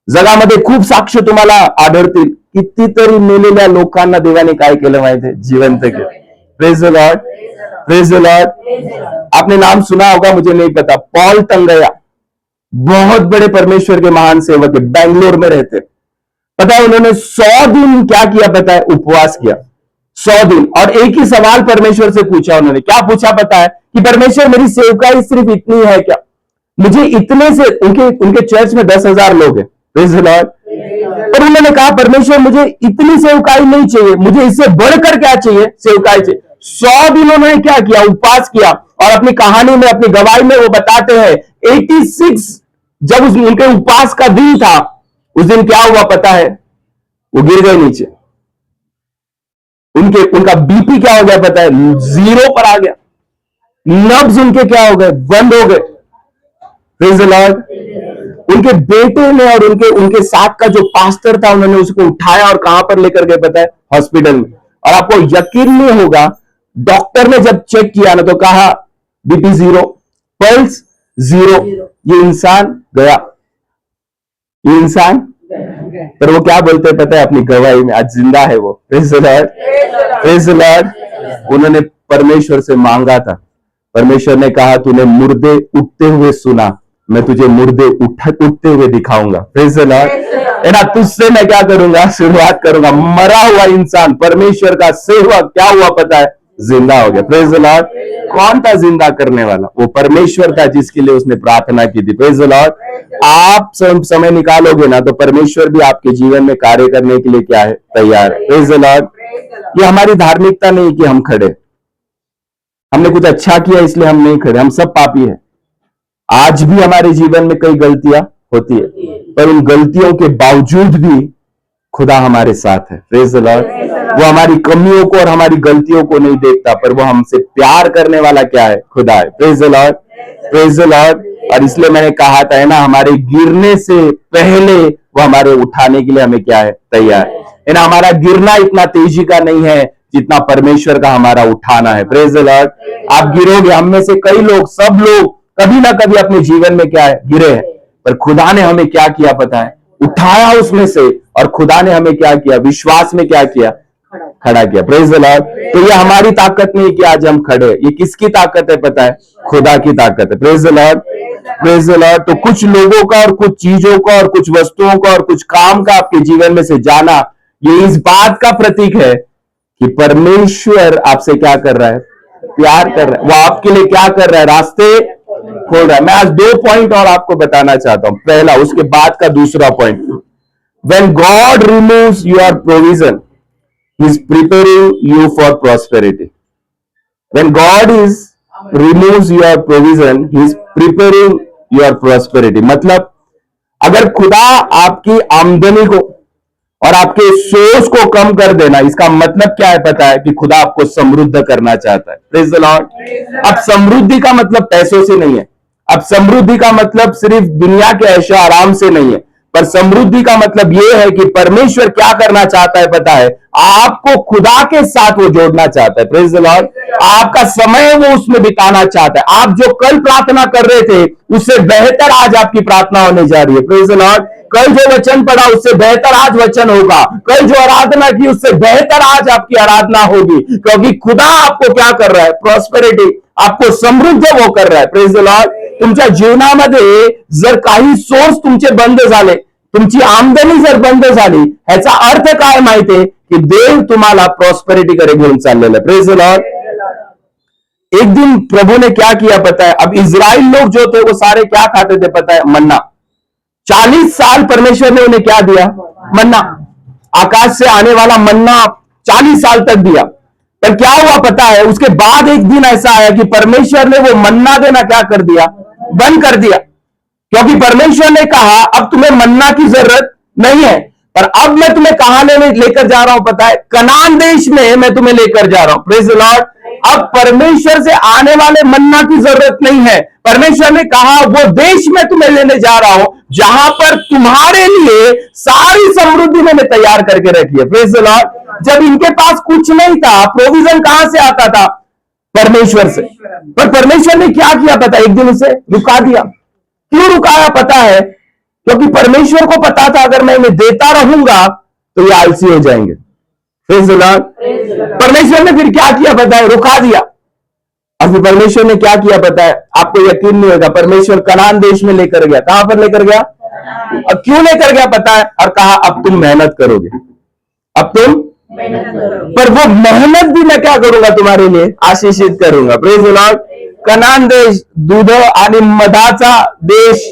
जगामध्ये खूप साक्ष तुम्हाला आढळतील, कितीतरी मेलेल्या लोकांना देवाने काय केलं माहिती है, जिवंत केलं। Praise the Lord. Praise the Lord. आपने नाम सुना होगा, मुझे नहीं पता, पॉल तंगया, बहुत बड़े परमेश्वर के महान सेवक है, बेंगलोर में रहते। पता है उन्होंने 100 दिन क्या किया पता है, उपवास किया 100 दिन। और एक ही सवाल परमेश्वर से पूछा उन्होंने, क्या पूछा पता है, कि परमेश्वर मेरी सेवकाई सिर्फ इतनी है क्या, मुझे इतने से, उनके चर्च में 10,000 लोग हैं। Praise the Lord. और उन्होंने कहा परमेश्वर मुझे इतनी सेवकाई नहीं चाहिए, मुझे इससे बढ़कर क्या चाहिए, सेवकाई चाहिए। 100 दिन उन्होंने क्या किया, उपवास किया। और अपनी कहानी में, अपनी गवाही में वो बताते हैं 86 जब उनके उपवास का दिन था, उस दिन क्या हुआ पता है, वो गिर गए नीचे। उनका बीपी क्या हो गया पता है, 0 पर आ गया। नब्ज उनके क्या हो गए, बंद हो गए। Praise the Lord. उनके बेटे ने और उनके साथ का जो पास्टर था, उन्होंने उसको उठाया और कहां पर लेकर गए पता है, हॉस्पिटल में। और आपको यकीन नहीं होगा, डॉक्टर ने जब चेक किया ना, तो कहा बीपी 0, पल्स 0, ये इंसान गया, ये इंसान पर वो क्या बोलते हैं पता है अपनी गवाही में, आज जिंदा है वो। Praise the Lord, praise the Lord. उन्होंने परमेश्वर से मांगा था, परमेश्वर ने कहा तूने मुर्दे उठते हुए सुना, मैं तुझे मुर्दे उठते हुए दिखाऊंगा। Praise the Lord. है ना, तुझसे मैं क्या करूंगा, शुरुआत करूंगा। मरा हुआ इंसान, परमेश्वर का सेवक क्या हुआ पता है, जिंदा हो गया। Praise the Lord. कौन था जिंदा करने वाला? वो परमेश्वर था जिसके लिए उसने प्रार्थना की थी। Praise the Lord. आप समय निकालोगे ना तो परमेश्वर भी आपके जीवन में कार्य करने के लिए क्या है, तैयार है। Praise the Lord. ये हमारी धार्मिकता नहीं कि हम खड़े, हमने कुछ अच्छा किया इसलिए हम नहीं खड़े, हम सब पापी हैं। आज भी हमारे जीवन में कई गलतियां होती है, पर उन गलतियों के बावजूद भी खुदा हमारे साथ है। Praise the Lord. वो हमारी कमियों को और हमारी गलतियों को नहीं देखता, पर वो हमसे प्यार करने वाला क्या है, खुदा है। Praise the Lord, praise the Lord. और इसलिए मैंने कहा था है ना, हमारे गिरने से पहले वो हमारे उठाने के लिए हमें क्या है, तैयार है ना। हमारा गिरना इतना तेजी का नहीं है जितना परमेश्वर का हमारा उठाना है। Praise the Lord. आप गिरोगे, हम में से कई लोग, सब लोग कभी ना कभी अपने जीवन में क्या है, गिरे हैं, पर खुदा ने हमें क्या किया पता है, उठाया उसमें से। और खुदा ने हमें क्या किया, विश्वास में क्या किया, खड़ा किया। Praise the Lord. तो ये हमारी ताकत नहीं कि आज हम खड़े, ये किसकी ताकत है पता है, खुदा की ताकत है। Praise the Lord, praise the Lord. तो कुछ लोगों का और कुछ चीजों का और कुछ वस्तुओं का और कुछ काम का आपके जीवन में से जाना, ये इस बात का प्रतीक है कि परमेश्वर आपसे क्या कर रहा है, प्यार कर रहा है। वो आपके लिए क्या कर रहा है, रास्ते खोल रहा है। मैं आज 2 पॉइंट और आपको बताना चाहता हूं। पहला, उसके बाद का दूसरा point, when God removes your provision, he is preparing you for prosperity. When God is removes your provision, he is preparing your prosperity. मतलब अगर खुदा आपकी आमदनी को और आपके सोर्स को कम कर देना, इसका मतलब क्या है पता है, कि खुदा आपको समृद्ध करना चाहता है। Praise the Lord. अब समृद्धि का मतलब पैसों से नहीं है, अब समृद्धि का मतलब सिर्फ दुनिया के ऐशो आराम से नहीं है, पर समृद्धि का मतलब यह है कि परमेश्वर क्या करना चाहता है पता है, आपको खुदा के साथ वो जोड़ना चाहता है। Praise the Lord. आपका समय वो उसमें बिताना चाहता है। आप जो कल प्रार्थना कर रहे थे उससे बेहतर आज आपकी प्रार्थना होने जा रही है। Praise the Lord. कल जो वचन पढ़ा उससे बेहतर आज वचन होगा, कल जो आराधना की उससे बेहतर आज आपकी आराधना होगी, क्योंकि खुदा आपको क्या कर रहा है, प्रॉस्पेरिटी, आपको समृद्ध वो कर रहा है। Praise the Lord. तुमच्या जीवनामध्ये जर काही सोर्स तुमचे बंद झाले, तुमची आमदनी जर बंद झाली, ह्याचा अर्थ काय माहितीये, की देव तुम्हाला प्रॉस्पेरिटीकडे घेऊन चाललेलं आहे। Praise the Lord. एक दिन प्रभु ने क्या किया पता है, अब इजराइल लोग जो थे वो सारे क्या खाते थे पता है, मन्ना। 40 साल परमेश्वर ने उन्हें क्या दिया, मन्ना, आकाश से आने वाला मन्ना 40 साल तक दिया। पर क्या हुआ पता है, उसके बाद एक दिन ऐसा आया कि परमेश्वर ने वो मन्ना देना क्या कर दिया, बंद कर दिया। क्योंकि परमेश्वर ने कहा अब तुम्हें मन्ना की जरूरत नहीं है, पर अब मैं तुम्हें कहां लेकर जा रहा हूं पता है, कनान देश में मैं तुम्हें लेकर जा रहा हूं। Praise the Lord. अब परमेश्वर से आने वाले मन्ना की जरूरत नहीं है, परमेश्वर ने कहा वो देश में तुम्हें लेने जा रहा हूं जहां पर तुम्हारे लिए सारी समृद्धि मैंने तैयार करके रखी है। Praise the Lord. जब इनके पास कुछ नहीं था, प्रोविजन कहां से आता था, परमेश्वर से। पर परमेश्वर ने क्या किया पता, एक दिन उसे रुका दिया। क्यों रुकाया पता है, क्योंकि परमेश्वर को पता था अगर मैं इन्हें देता रहूंगा तो ये आलसी हो जाएंगे। Praise the Lord. परमेश्वर ने फिर क्या किया पता है, रुका दिया। और फिर परमेश्वर ने क्या किया पता है, आपको यकीन नहीं होगा, परमेश्वर कनान देश में लेकर गया। कहां पर लेकर गया, और क्यों लेकर गया पता है, और कहा अब तुम मेहनत करोगे, अब तुम मेहनत करोगे, पर वो मेहनत भी मैं क्या करूंगा, तुम्हारे लिए आशीषित करूंगा। Praise the Lord. कनान देश दूध आणि मधाचा देश,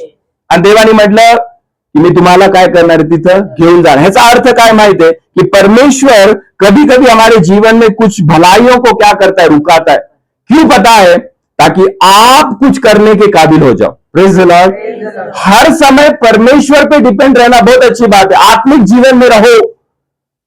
आणि देवाने म्हटलं की मी तुम्हाला काय करणार आहे, तिथं घेऊन जाणार। ह्याचा अर्थ काय माहितीये, कि परमेश्वर कभी कभी हमारे जीवन में कुछ भलाइयों को क्या करता है, रुकाता है। क्यों पता है, ताकि आप कुछ करने के काबिल हो जाओ। Praise the Lord. हर समय परमेश्वर पे डिपेंड रहना बहुत अच्छी बात है, आत्मिक जीवन में रहो,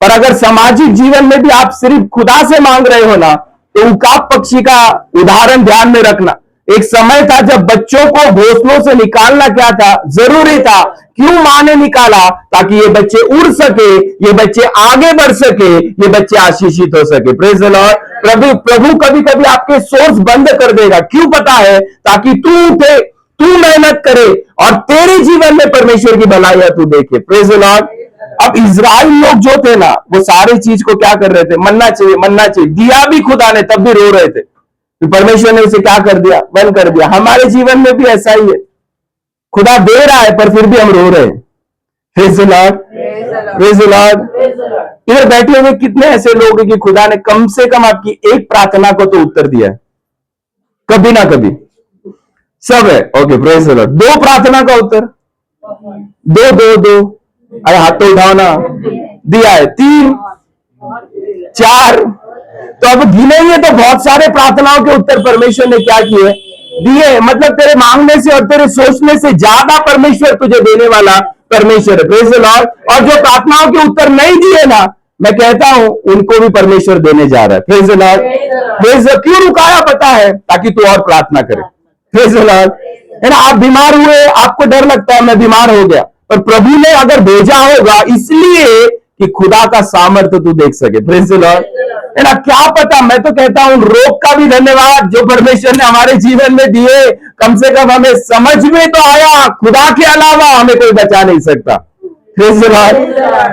पर अगर सामाजिक जीवन में भी आप सिर्फ खुदा से मांग रहे हो ना, तो उकाब पक्षी का उदाहरण ध्यान में रखना। एक समय था जब बच्चों को घोंसलों से निकालना क्या था, जरूरी था। क्यों मां ने निकाला, ताकि ये बच्चे उड़ सके, ये बच्चे आगे बढ़ सके, ये बच्चे आशीषित हो सके। Praise the Lord. प्रभु कभी कभी आपके सोर्स बंद कर देगा। क्यों पता है, ताकि तू उठे, तू मेहनत करे और तेरे जीवन में परमेश्वर की भलाइयां तू देखे। Praise the Lord. अब इजराइल लोग जो थे ना, वो सारी चीज को क्या कर रहे थे, मन्ना चाहिए मन्ना चाहिए, दिया भी खुदा ने, तब भी रो रहे थे। फिर परमेश्वर ने उसे क्या कर दिया, बंद कर दिया। हमारे जीवन में भी ऐसा ही है, खुदा दे रहा है पर फिर भी हम रो रहे हैं। Praise the Lord, praise the Lord. इधर बैठे हुए कितने ऐसे लोग हैं कि खुदा ने कम से कम आपकी एक प्रार्थना को तो उत्तर दिया है, कभी ना कभी। सब है, ओके, प्रेज़ द लॉर्ड। 2 प्रार्थना का उत्तर, दो, अरे हाथ तो उठाओ ना, दिया है। 3, 4, तो अब गिनेंगे तो बहुत सारे प्रार्थनाओं के उत्तर परमेश्वर ने क्या किए, दिए। मतलब तेरे मांगने से और तेरे सोचने से ज्यादा परमेश्वर तुझे देने वाला परमेश्वर है। Praise the Lord. और जो प्रार्थनाओं के उत्तर नहीं दिए ना, मैं कहता हूं उनको भी परमेश्वर देने जा रहा है। Praise the Lord, praise. क्यों रुकाया पता है, ताकि तू और प्रार्थना करे। प्रेज़ द लॉर्ड, है ना। आप बीमार हुए, आपको डर लगता है मैं बीमार हो गया, पर प्रभु ने अगर भेजा होगा इसलिए कि खुदा का सामर्थ्य तू देख सके। प्रेज़ द लॉर्ड, है ना। क्या पता, मैं तो कहता हूं रोग का भी धन्यवाद जो परमेश्वर ने हमारे जीवन में दिए। कम से कम हमें समझ में तो आया, खुदा के अलावा हमें कोई बचा नहीं सकता। Praise the Lord.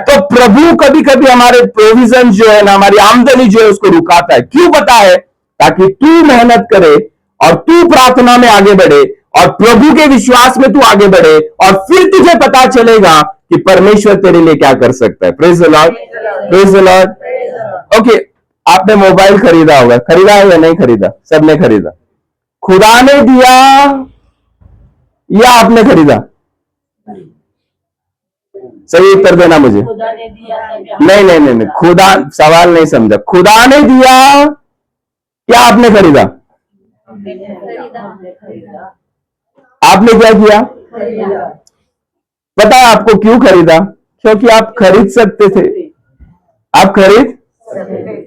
तो प्रभु कभी कभी हमारे प्रोविजन जो है ना, हमारी आमदनी जो है उसको रुकाता है। क्यों पता है, ताकि तू मेहनत करे और तू प्रार्थना में आगे बढ़े और प्रभु के विश्वास में तू आगे बढ़े, और फिर तुझे पता चलेगा कि परमेश्वर तेरे लिए क्या कर सकता है। Praise the Lord, praise the Lord. Okay, आपने मोबाइल खरीदा होगा, खरीदा है या नहीं खरीदा? सबने खरीदा। खुदा ने दिया या आपने खरीदा? सही उत्तर देना मुझे। खुदा ने दिया। नहीं, खुदा, सवाल नहीं समझा। खुदा ने दिया या आपने खरीदा? आपने क्या किया? पता है आपको क्यों खरीदा? क्योंकि आप खरीद सकते थे। आप खरीद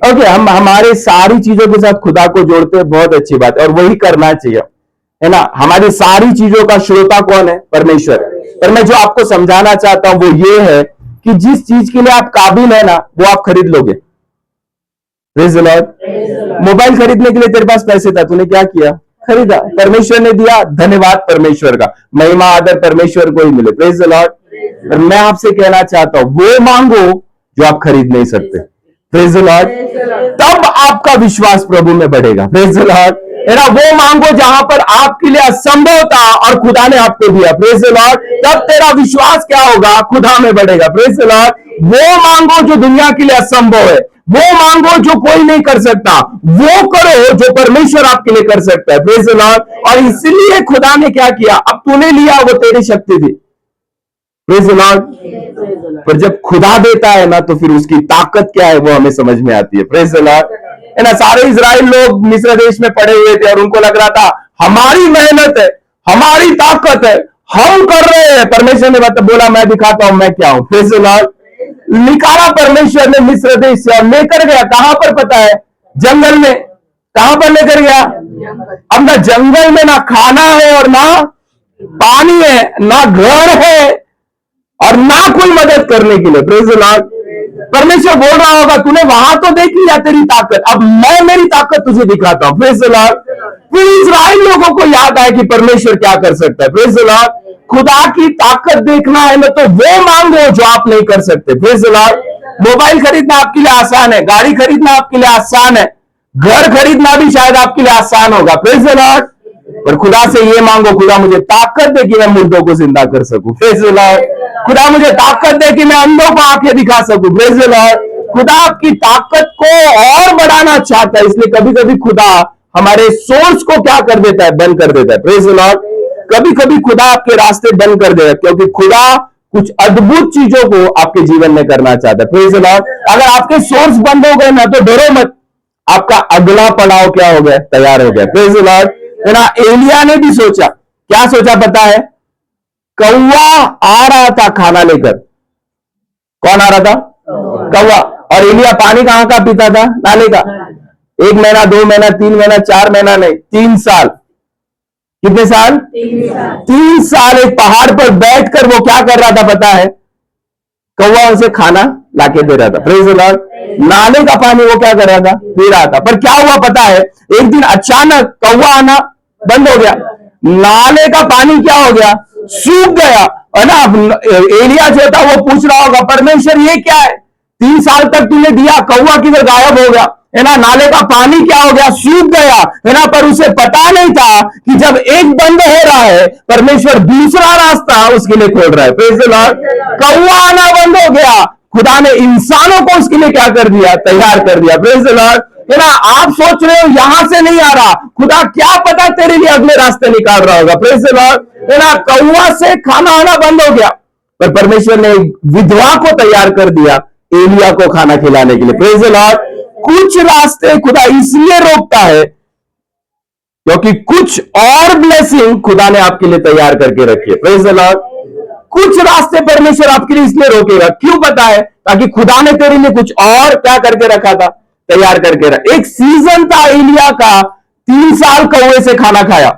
ओके। हम हमारे सारी चीजों के साथ खुदा को जोड़ते हैं, बहुत अच्छी बात है, और वही करना चाहिए, है ना। हमारी सारी चीजों का श्रोता कौन है? परमेश्वर। पर मैं जो आपको समझाना चाहता हूं वो ये है कि जिस चीज के लिए आप काबिल है ना, वो आप खरीद लोगे। Praise the Lord. मोबाइल खरीदने के लिए तेरे पास पैसे था, तूने क्या किया? खरीदा। परमेश्वर ने दिया, धन्यवाद परमेश्वर का, महिमा आदर परमेश्वर को ही मिले। Praise the Lord. और मैं आपसे कहना चाहता हूं, वो मांगो जो आप खरीद नहीं सकते। Praise the Lord. तब आपका विश्वास प्रभु में बढ़ेगा। प्रेज़ द लॉर्ड, है ना। वो मांगो जहां पर आपके लिए असंभव था और खुदा ने आपको दिया। Praise the Lord. तब तेरा विश्वास क्या होगा? खुदा में बढ़ेगा। Praise the Lord. वो मांगो जो दुनिया के लिए असंभव है, वो मांगो जो कोई नहीं कर सकता, वो करो जो परमेश्वर आपके लिए कर सकता है। Praise the Lord. और इसलिए खुदा ने क्या किया, अब तूने लिया, वो तेरी शक्ति थी। Praise the Lord. पर जब खुदा देता है ना, तो फिर उसकी ताकत क्या है वो हमें समझ में आती है। प्रेज़ द लॉर्ड, है ना। सारे इजराइल लोग मिस्र देश में पड़े हुए थे और उनको लग रहा था हमारी मेहनत है, हमारी ताकत है, हम कर रहे हैं। परमेश्वर ने बोला मैं दिखाता हूं मैं क्या हूं। Praise the Lord. निकाला परमेश्वर ने मिस्र देश से और लेकर गया कहां पर पता है? जंगल में। कहां पर लेकर गया? अब ना जंगल में ना खाना है और ना पानी है, ना घर है और ना कोई मदद करने के लिए। Praise the Lord. परमेश्वर बोल रहा होगा तूने वहां तो देख लिया तेरी ताकत, अब मैं मेरी ताकत तुझे दिखाता हूं। Praise the Lord. फिर इस्राएल लोगों को याद आया कि परमेश्वर क्या कर सकता है। Praise the Lord. खुदा की ताकत देखना है ना, तो वो मांगो जो आप नहीं कर सकते। Praise the Lord. मोबाइल खरीदना आपके लिए आसान है, गाड़ी खरीदना आपके लिए आसान है, घर खरीदना भी शायद आपके लिए आसान होगा। Praise the Lord. पर खुदा से ये मांगो, खुदा मुझे ताकत दे कि मैं मुर्दों को जिंदा कर सकूं। Praise the Lord. खुदा मुझे ताकत दे कि मैं अंधों को आंखें दिखा सकूं। Praise the Lord. खुदा आपकी ताकत को और बढ़ाना चाहता है, इसलिए कभी कभी खुदा हमारे सोर्स को क्या कर देता है? बंद कर देता है। Praise the Lord. कभी कभी खुदा आपके रास्ते बंद कर देगा, क्योंकि खुदा कुछ अद्भुत चीजों को आपके जीवन में करना चाहता है। Praise the Lord. अगर आपके सोर्स बंद हो गए ना, तो डरो मत, आपका अगला पड़ाव क्या हो गया? तैयार हो गया। Praise the Lord. है ना। एलिया ने भी सोचा, क्या सोचा पता है? कौवा आ रहा था खाना लेकर। कौन आ रहा था? कौवा। और एलिया पानी कहां का पीता था? नाले का। 1 महीना, 2 महीना, 3 महीना, 4 महीना नहीं, 3 साल। कितने साल? 3 साल एक पहाड़ पर बैठकर वो क्या कर रहा था पता है? कौवा उसे खाना लाके दे रहा था। Praise the Lord. नाले का पानी वो क्या कर रहा था? पी रहा था। पर क्या हुआ पता है? एक दिन अचानक कौवा आना बंद हो गया, नाले का पानी क्या हो गया? सूख गया, है ना। एलिया जो था वो पूछ रहा होगा, परमेश्वर ये क्या है, 3 साल तक तूने दिया, कौवा किधर गायब हो गया, है ना, नाले का पानी क्या हो गया, सूख गया, है ना। पर उसे पता नहीं था कि जब एक बंद हो रहा है, परमेश्वर दूसरा रास्ता उसके लिए खोल रहा है। Praise the Lord. कौवा आना बंद हो गया, खुदा ने इंसानों को उसके लिए क्या कर दिया, तैयार कर दिया। Praise the Lord. है ना, आप सोच रहे हो यहां से नहीं आ रहा, खुदा क्या पता तेरे लिए अगले रास्ते निकाल रहा होगा। Praise the Lord. है ना, कौवा से खाना आना बंद हो गया, पर परमेश्वर ने एक विधवा को तैयार कर दिया एलिया को खाना खिलाने के लिए। Praise the Lord. कुछ रास्ते खुदा इसलिए रोकता है क्योंकि कुछ और ब्लेसिंग खुदा ने आपके लिए तैयार करके रखी है। Praise the Lord. कुछ रास्ते परमेश्वर आपके लिए इसलिए रोकेगा, क्यों पता है, ताकि खुदा ने तेरे लिए कुछ और क्या करके रखा था, तैयार करके रखा। एक सीजन था एलिया का, 3 साल कौवे से खाना खाया,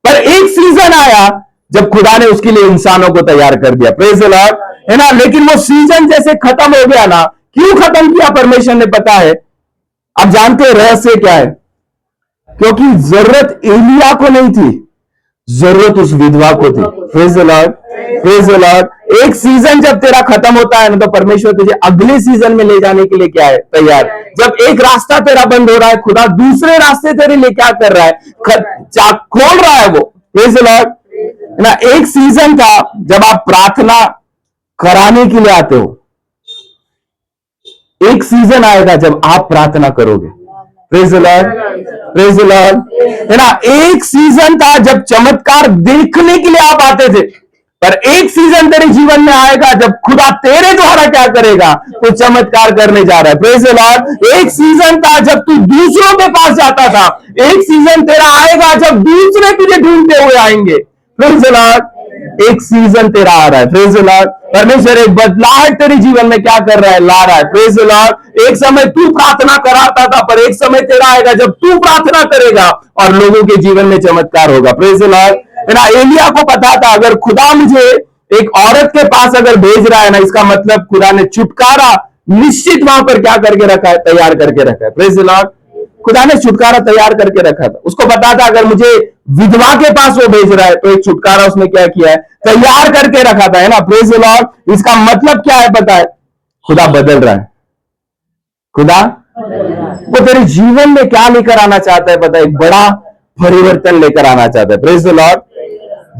पर एक सीजन आया जब खुदा ने उसके लिए इंसानों को तैयार कर दिया। Praise the Lord. है ना, लेकिन वो सीजन जैसे खत्म हो गया ना, क्यों खत्म किया परमेश्वर ने पता है। आप जानते हैं रहस्य क्या है, क्योंकि जरूरत एलिया को नहीं थी, जरूरत उस विधवा को थी। Praise the Lord. Praise the Lord. एक सीजन जब तेरा खत्म होता है ना, तो परमेश्वर तुझे अगले सीजन में ले जाने के लिए क्या है, तैयार। जब एक रास्ता तेरा बंद हो रहा है, खुदा दूसरे रास्ते तेरे लिए क्या कर रहा है, खोल रहा है वो। Praise the Lord. ना, एक सीजन था जब आप प्रार्थना कराने के लिए आते हो, एक सीजन आएगा जब आप प्रार्थना करोगे। Praise the Lord. Praise the Lord. है ना, एक सीजन था जब चमत्कार देखने के लिए आप आते थे, पर एक सीजन तेरे जीवन में आएगा जब खुदा तेरे द्वारा क्या करेगा, तो चमत्कार करने जा रहा है। Praise the Lord. एक सीजन था जब तू दूसरों के पास जाता था, एक सीजन तेरा आएगा जब दूसरे तुझे ढूंढते हुए आएंगे। Praise the Lord. एक सीजन तेरा आ रहा है। Praise the Lord. परमेश्वर एक बदलाव तेरे जीवन में क्या कर रहा है, ला रहा है। Praise the Lord. एक समय तू प्रार्थना कराता था, पर एक समय तेरा आएगा जब तू प्रार्थना करेगा और लोगों के जीवन में चमत्कार होगा। Praise the Lord. है ना, एलिया को पता था अगर खुदा मुझे एक औरत के पास अगर भेज रहा है ना, इसका मतलब खुदा ने छुटकारा निश्चित वहां पर क्या करके रखा है, तैयार करके रखा है। Praise the Lord. खुदा ने छुटकारा तैयार करके रखा था। उसको पता था अगर मुझे विधवा के पास वो भेज रहा है, तो एक छुटकारा उसने क्या किया है, तैयार करके रखा था। है ना। Praise the Lord. इसका मतलब क्या है पता है, खुदा बदल रहा है। खुदा वो तेरे जीवन में क्या लेकर आना चाहता है पता है, एक बड़ा परिवर्तन लेकर आना चाहता है। Praise the Lord.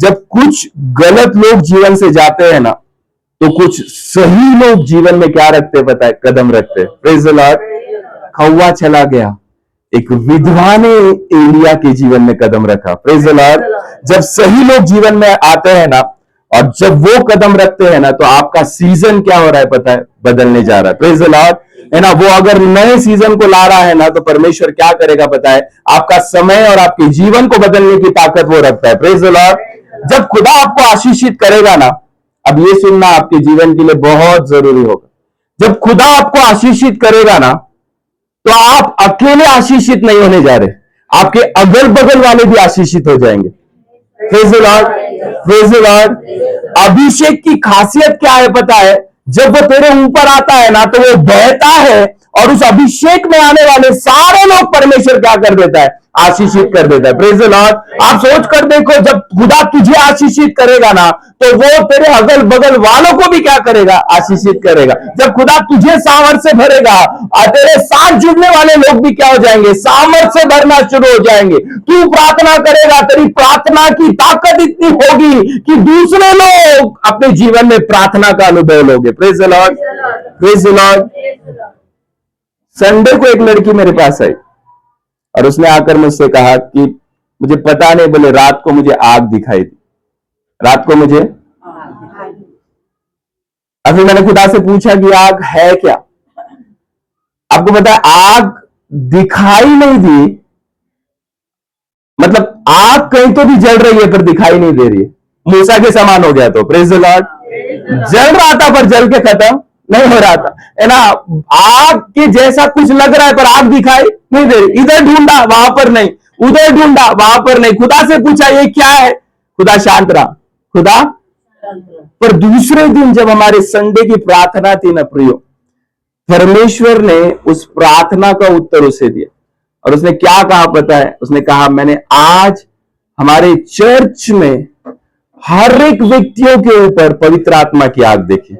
जब कुछ गलत लोग जीवन से जाते हैं ना, तो कुछ सही लोग जीवन में क्या रखते पता है, कदम रखते। Praise the Lord. कौवा चला गया, एक विधवा ने एलिया के जीवन में कदम रखा। Praise the Lord. जब सही लोग जीवन में आते हैं ना, और जब वो कदम रखते हैं ना, तो आपका सीजन क्या हो रहा है पता है, बदलने जा रहा है। Praise the Lord. है ना, वो अगर नए सीजन को ला रहा है ना, तो परमेश्वर क्या करेगा पता है, आपका समय और आपके जीवन को बदलने की ताकत वो रखता है। Praise the Lord. जब खुदा आपको आशीषित करेगा ना, अब ये सुनना आपके जीवन के लिए बहुत जरूरी होगा, जब खुदा आपको आशीषित करेगा ना, तो आप अकेले आशीषित नहीं होने जा रहे, आपके अगल बगल वाले भी आशीषित हो जाएंगे। Praise the Lord. Praise the Lord. अभिषेक की खासियत क्या है पता है, जब वो तेरे ऊपर आता है ना, तो वो बहता है, और उस अभिषेक में आने वाले सारे लोग परमेश्वर क्या कर देता है, आशीषित कर देता है। Praise the Lord. आप सोच कर देखो, जब खुदा तुझे आशीषित करेगा ना, तो वो तेरे अगल बगल वालों को भी क्या करेगा, आशीषित करेगा। जब खुदा तुझे सामर्थ्य से भरेगा, और तेरे साथ जुड़ने वाले लोग भी क्या हो जाएंगे, सामर्थ्य से भरना शुरू हो जाएंगे। तू प्रार्थना करेगा, तेरी प्रार्थना की ताकत इतनी होगी कि दूसरे लोग अपने जीवन में प्रार्थना का अनुभव लोगे। Praise the Lord. Praise the Lord. Sunday को एक लड़की मेरे पास आई और उसने आकर मुझसे कहा कि मुझे पता नहीं, बोले रात को मुझे आग दिखाई दी, रात को मुझे। अभी मैंने खुदा से पूछा कि आग है क्या। आपको पता है, आग दिखाई नहीं दी, मतलब आग कहीं तो भी जल रही है पर दिखाई नहीं दे रही है। मूसा के समान हो गया। तो प्रेज द लॉर्ड। जल रहा था पर जल के खत्म नहीं हो रहा था, है ना। आग के जैसा कुछ लग रहा है पर आग दिखाई नहीं दे रही। इधर ढूंढा वहां पर नहीं, उधर ढूंढा वहां पर नहीं। खुदा से पूछा ये क्या है, खुदा शांत रहा। खुदा। पर दूसरे दिन जब हमारे संडे की प्रार्थना थी ना प्रियो, परमेश्वर ने उस प्रार्थना का उत्तर उसे दिया, और उसने क्या कहा पता है, उसने कहा मैंने आज हमारे चर्च में हर एक व्यक्तियों के ऊपर पवित्र आत्मा की आग देखी।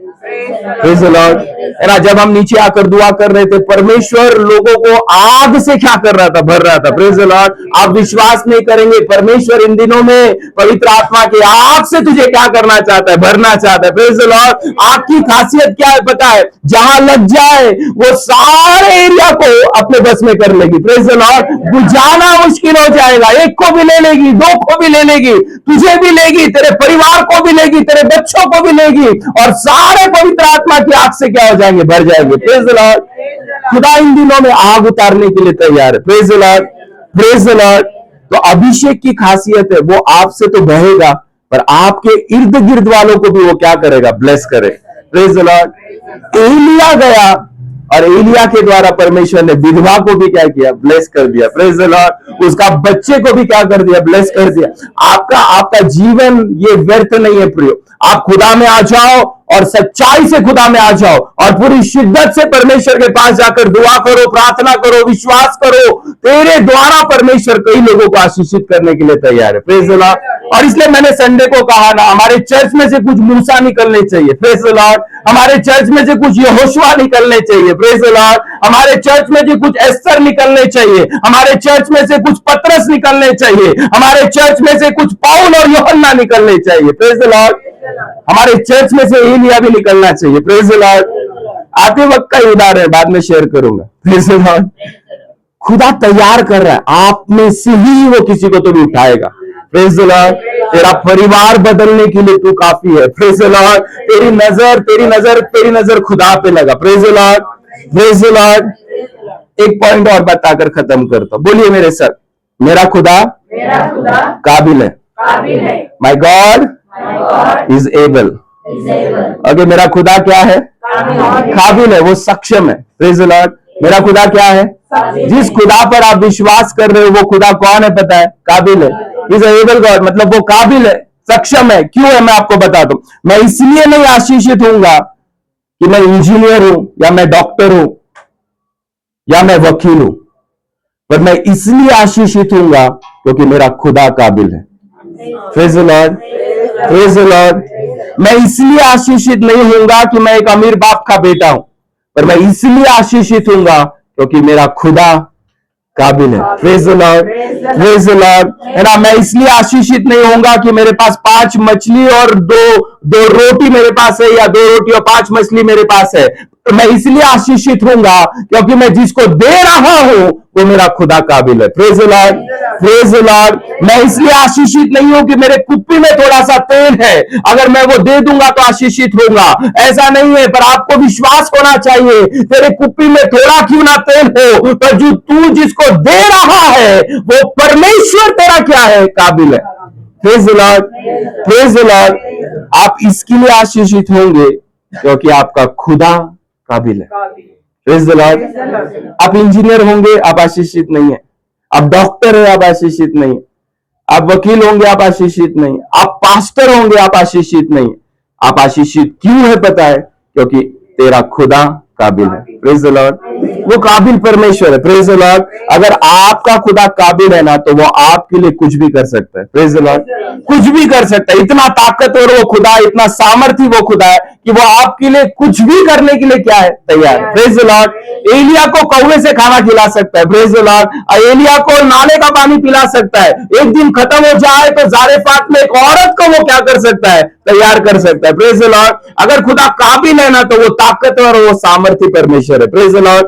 Praise the Lord. है ना, जब हम नीचे आकर दुआ कर रहे थे, परमेश्वर लोगों को आग से क्या कर रहा था, भर रहा था। Praise the Lord. आप विश्वास नहीं करेंगे, परमेश्वर इन दिनों में पवित्र आत्मा की आग से तुझे क्या करना चाहता है, भरना चाहता है। Praise the Lord. आग की खासियत क्या है पता है, जहां लग जाए वो सारे एरिया को अपने बस में कर लेगी। Praise the Lord. बुझाना मुश्किल हो जाएगा, एक को भी ले लेगी, दो को भी ले लेगी, तुझे भी लेगी, तेरे परिवार को भी लेगी, तेरे बच्चों को भी लेगी, और सारे पवित्र आत्मा की आग से क्या हो जाएंगे, भर जाएंगे। Praise the Lord. खुदा इन दिनों में आग उतारने के लिए तैयार है। Praise the Lord. Praise the Lord. तो अभिषेक की खासियत है, वो आपसे तो बहेगा, पर आपके इर्द गिर्द वालों को भी वो क्या करेगा, ब्लेस करेगा। Praise the Lord. एलिया गया और एलिया के द्वारा परमेश्वर ने विधवा को भी क्या किया, ब्लेस कर दिया। Praise the Lord. उसका बच्चे को भी क्या कर दिया, ब्लेस कर दिया। आपका जीवन ये व्यर्थ नहीं है प्रियो। आप खुदा में आ जाओ और सच्चाई से खुदा में आ जाओ और पूरी शिद्दत से परमेश्वर के पास जाकर दुआ करो, प्रार्थना करो, विश्वास करो। तेरे द्वारा परमेश्वर कई लोगों को आशीषित करने के लिए तैयार है। Praise the Lord. और इसलिए मैंने संडे को कहा ना, हमारे चर्च में से कुछ मूसा निकलने चाहिए। Praise the Lord. हमारे चर्च में से कुछ यहोशुआ निकलने चाहिए। Praise the Lord. हमारे चर्च में से कुछ एस्तर निकलने चाहिए। हमारे चर्च में से कुछ पतरस निकलने चाहिए। हमारे चर्च में से कुछ पाउल और यूहन्ना निकलने चाहिए। Praise the Lord. हमारे चर्च में से एलिया भी निकलना चाहिए। Praise the Lord. आते वक्त का उदाहरण बाद में शेयर करूंगा। Praise the Lord. खुदा तैयार कर रहा है, आप में से ही वो किसी को तो भी उठाएगा। Praise the Lord. तेरा परिवार बदलने के लिए तू काफी है। Praise the Lord. तेरी नजर खुदा पे लगा। Praise the Lord. Praise the Lord. एक पॉइंट और बताकर खत्म करता हूं, बोलिए मेरे साथ, मेरा खुदा काबिल है। माई गॉड इज एबल। ओके, मेरा खुदा क्या है, काबिल है, वो सक्षम है। Praise the Lord. मेरा खुदा क्या है, जिस खुदा पर आप विश्वास कर रहे हो वो खुदा कौन है पता है, काबिल है। इज एबल गॉड, मतलब वो काबिल है, सक्षम है। क्यों है मैं आपको बता दूं। मैं इसलिए नहीं आशीषित होऊंगा कि मैं इंजीनियर हूं या मैं डॉक्टर हूं या मैं वकील हूं, पर मैं इसलिए आशीषित होऊंगा क्योंकि मेरा खुदा काबिल है। Praise the Lord. Praise the Lord. मैं इसलिए आशीषित नहीं होऊंगा कि मैं एक अमीर बाप का बेटा हूं, पर मैं इसलिए आशीषित होऊंगा क्योंकि मेरा खुदा काबिल है। Praise the Lord. Praise the Lord. है ना, मैं इसलिए आशीषित नहीं होऊंगा कि मेरे पास 5 मछली और दो रोटी मेरे पास है, या 2 रोटी और 5 मछली मेरे पास है। मैं इसलिए आशीषित होऊंगा क्योंकि मैं जिसको दे रहा हूं वो मेरा खुदा काबिल है। Praise the Lord. Praise the Lord. मैं इसलिए आशीषित नहीं हूं कि मेरे कुप्पी में थोड़ा सा तेल है, अगर मैं वो दे दूंगा तो आशीषित होऊंगा, ऐसा नहीं है। पर आपको विश्वास होना चाहिए, तेरे कुप्पी में थोड़ा क्यों ना तेल हो, पर जो तू जिसको दे रहा है वो परमेश्वर तेरा क्या है, काबिल है। Praise the Lord. Praise the Lord. आप इसके लिए आशीषित होंगे क्योंकि आपका खुदा काबिल है। Praise the Lord. आप इंजीनियर होंगे, आप आशीषित नहीं है। आप डॉक्टर है, आप आशीषित नहीं। आप वकील होंगे, आप आशीषित नहीं। आप पास्टर होंगे, आप आशीषित नहीं। आप आशीषित क्यों है पता है, क्योंकि तेरा खुदा काबिल है। Praise the Lord. वो काबिल परमेश्वर है। Praise the Lord. अगर आपका खुदा काबिल है ना, तो वो आपके लिए कुछ भी कर सकता है। Praise the Lord. कुछ भी कर सकता है। इतना ताकतवर वो खुदा, इतना सामर्थी वो खुदा है कि वो आपके लिए कुछ भी करने के लिए क्या है, तैयार है। Praise the Lord. एलिया को कौवे से खाना खिला सकता है। Praise the Lord. एलिया को नाले का पानी पिला सकता है। एक दिन खत्म हो जाए तो जारेफात में एक औरत को वो क्या कर सकता है, तैयार कर सकता है। Praise the Lord. अगर खुदा काबिल है ना, तो वो ताकतवर, वो सामर्थी परमेश्वर है। Praise the Lord.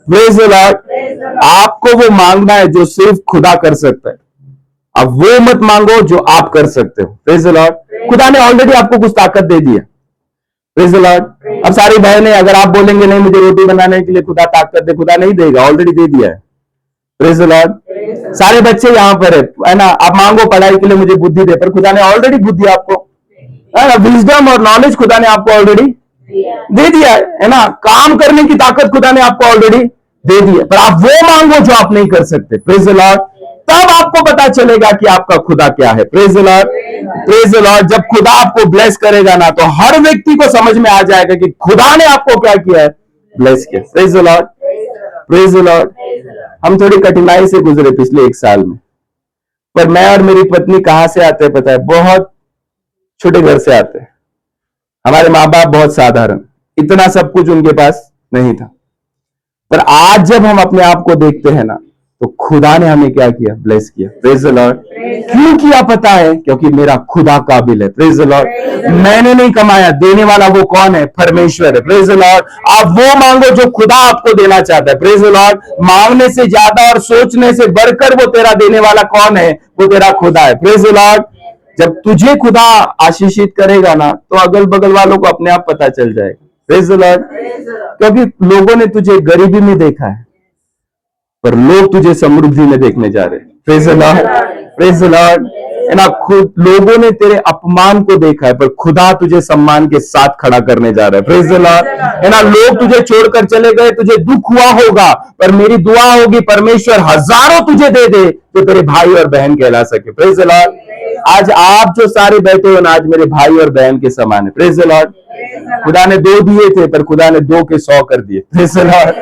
Praise the Lord. आपको वो मांगना है जो सिर्फ खुदा कर सकता है। अब वो मत मांगो जो आप कर सकते हो। Praise the Lord. खुदा ने ऑलरेडी आपको कुछ ताकत दे दी है। Praise the Lord. अब सारी बहनें, अगर आप बोलेंगे नहीं मुझे रोटी बनाने के लिए खुदा ताकत दे, खुदा नहीं देगा, ऑलरेडी दे दिया है। Praise the Lord. सारे बच्चे यहाँ पर है ना, आप मांगो पढ़ाई के लिए मुझे बुद्धि दे, पर खुदा ने ऑलरेडी बुद्धि आपको, विजडम और नॉलेज खुदा ने आपको ऑलरेडी दे दिया है ना। काम करने की ताकत खुदा ने आपको ऑलरेडी दे दी है, पर आप वो मांगो जो आप नहीं कर सकते। Praise the Lord. तब आपको पता चलेगा कि आपका खुदा क्या है। Praise the Lord. Praise the Lord. जब खुदा आपको ब्लेस करेगा ना, तो हर व्यक्ति को समझ में आ जाएगा कि खुदा ने आपको क्या किया है, ब्लेस किया। Praise the Lord. Praise the Lord. हम थोड़ी कठिनाई से गुजरे पिछले 1 साल में, पर मैं और मेरी पत्नी कहां से आते हैं पता है, बहुत छोटे घर से आते हैं, हमारे माँ बाप बहुत साधारण, इतना सब कुछ उनके पास नहीं था, पर आज जब हम अपने आप को देखते हैं ना, तो खुदा ने हमें क्या किया? ब्लेस किया। Praise the Lord. क्यों किया पता है? क्योंकि मेरा खुदा काबिल है। Praise the Lord. मैंने नहीं कमाया, देने वाला वो कौन है? परमेश्वर है। Praise the Lord. आप वो मांगो जो खुदा आपको देना चाहता है। Praise the Lord. मांगने से ज्यादा और सोचने से बढ़कर वो तेरा देने वाला कौन है? वो तेरा खुदा है। Praise the Lord. जब तुझे खुदा आशीषित करेगा ना, तो अगल बगल वालों को अपने आप पता चल जाएगा। Praise the Lord. क्योंकि लोगों ने तुझे गरीबी में देखा है, पर लोग तुझे समृद्धि में देखने जा रहे हैं। Praise the Lord. Praise the Lord. है ना, खुद लोगों ने तेरे अपमान को देखा है, पर खुदा तुझे सम्मान के साथ खड़ा करने जा रहा है। Praise the Lord. है ना, लोग तुझे छोड़कर चले गए, तुझे दुख हुआ होगा, पर मेरी दुआ होगी परमेश्वर हजारों तुझे दे दे जो तेरे भाई और बहन कहला सके। Praise the Lord. आज आप जो सारे बैठे हो ना, आज मेरे भाई और बहन के समान है। Praise the Lord. खुदा ने 2 दिए थे, पर खुदा ने 2 के 100 कर दिए। Praise the Lord.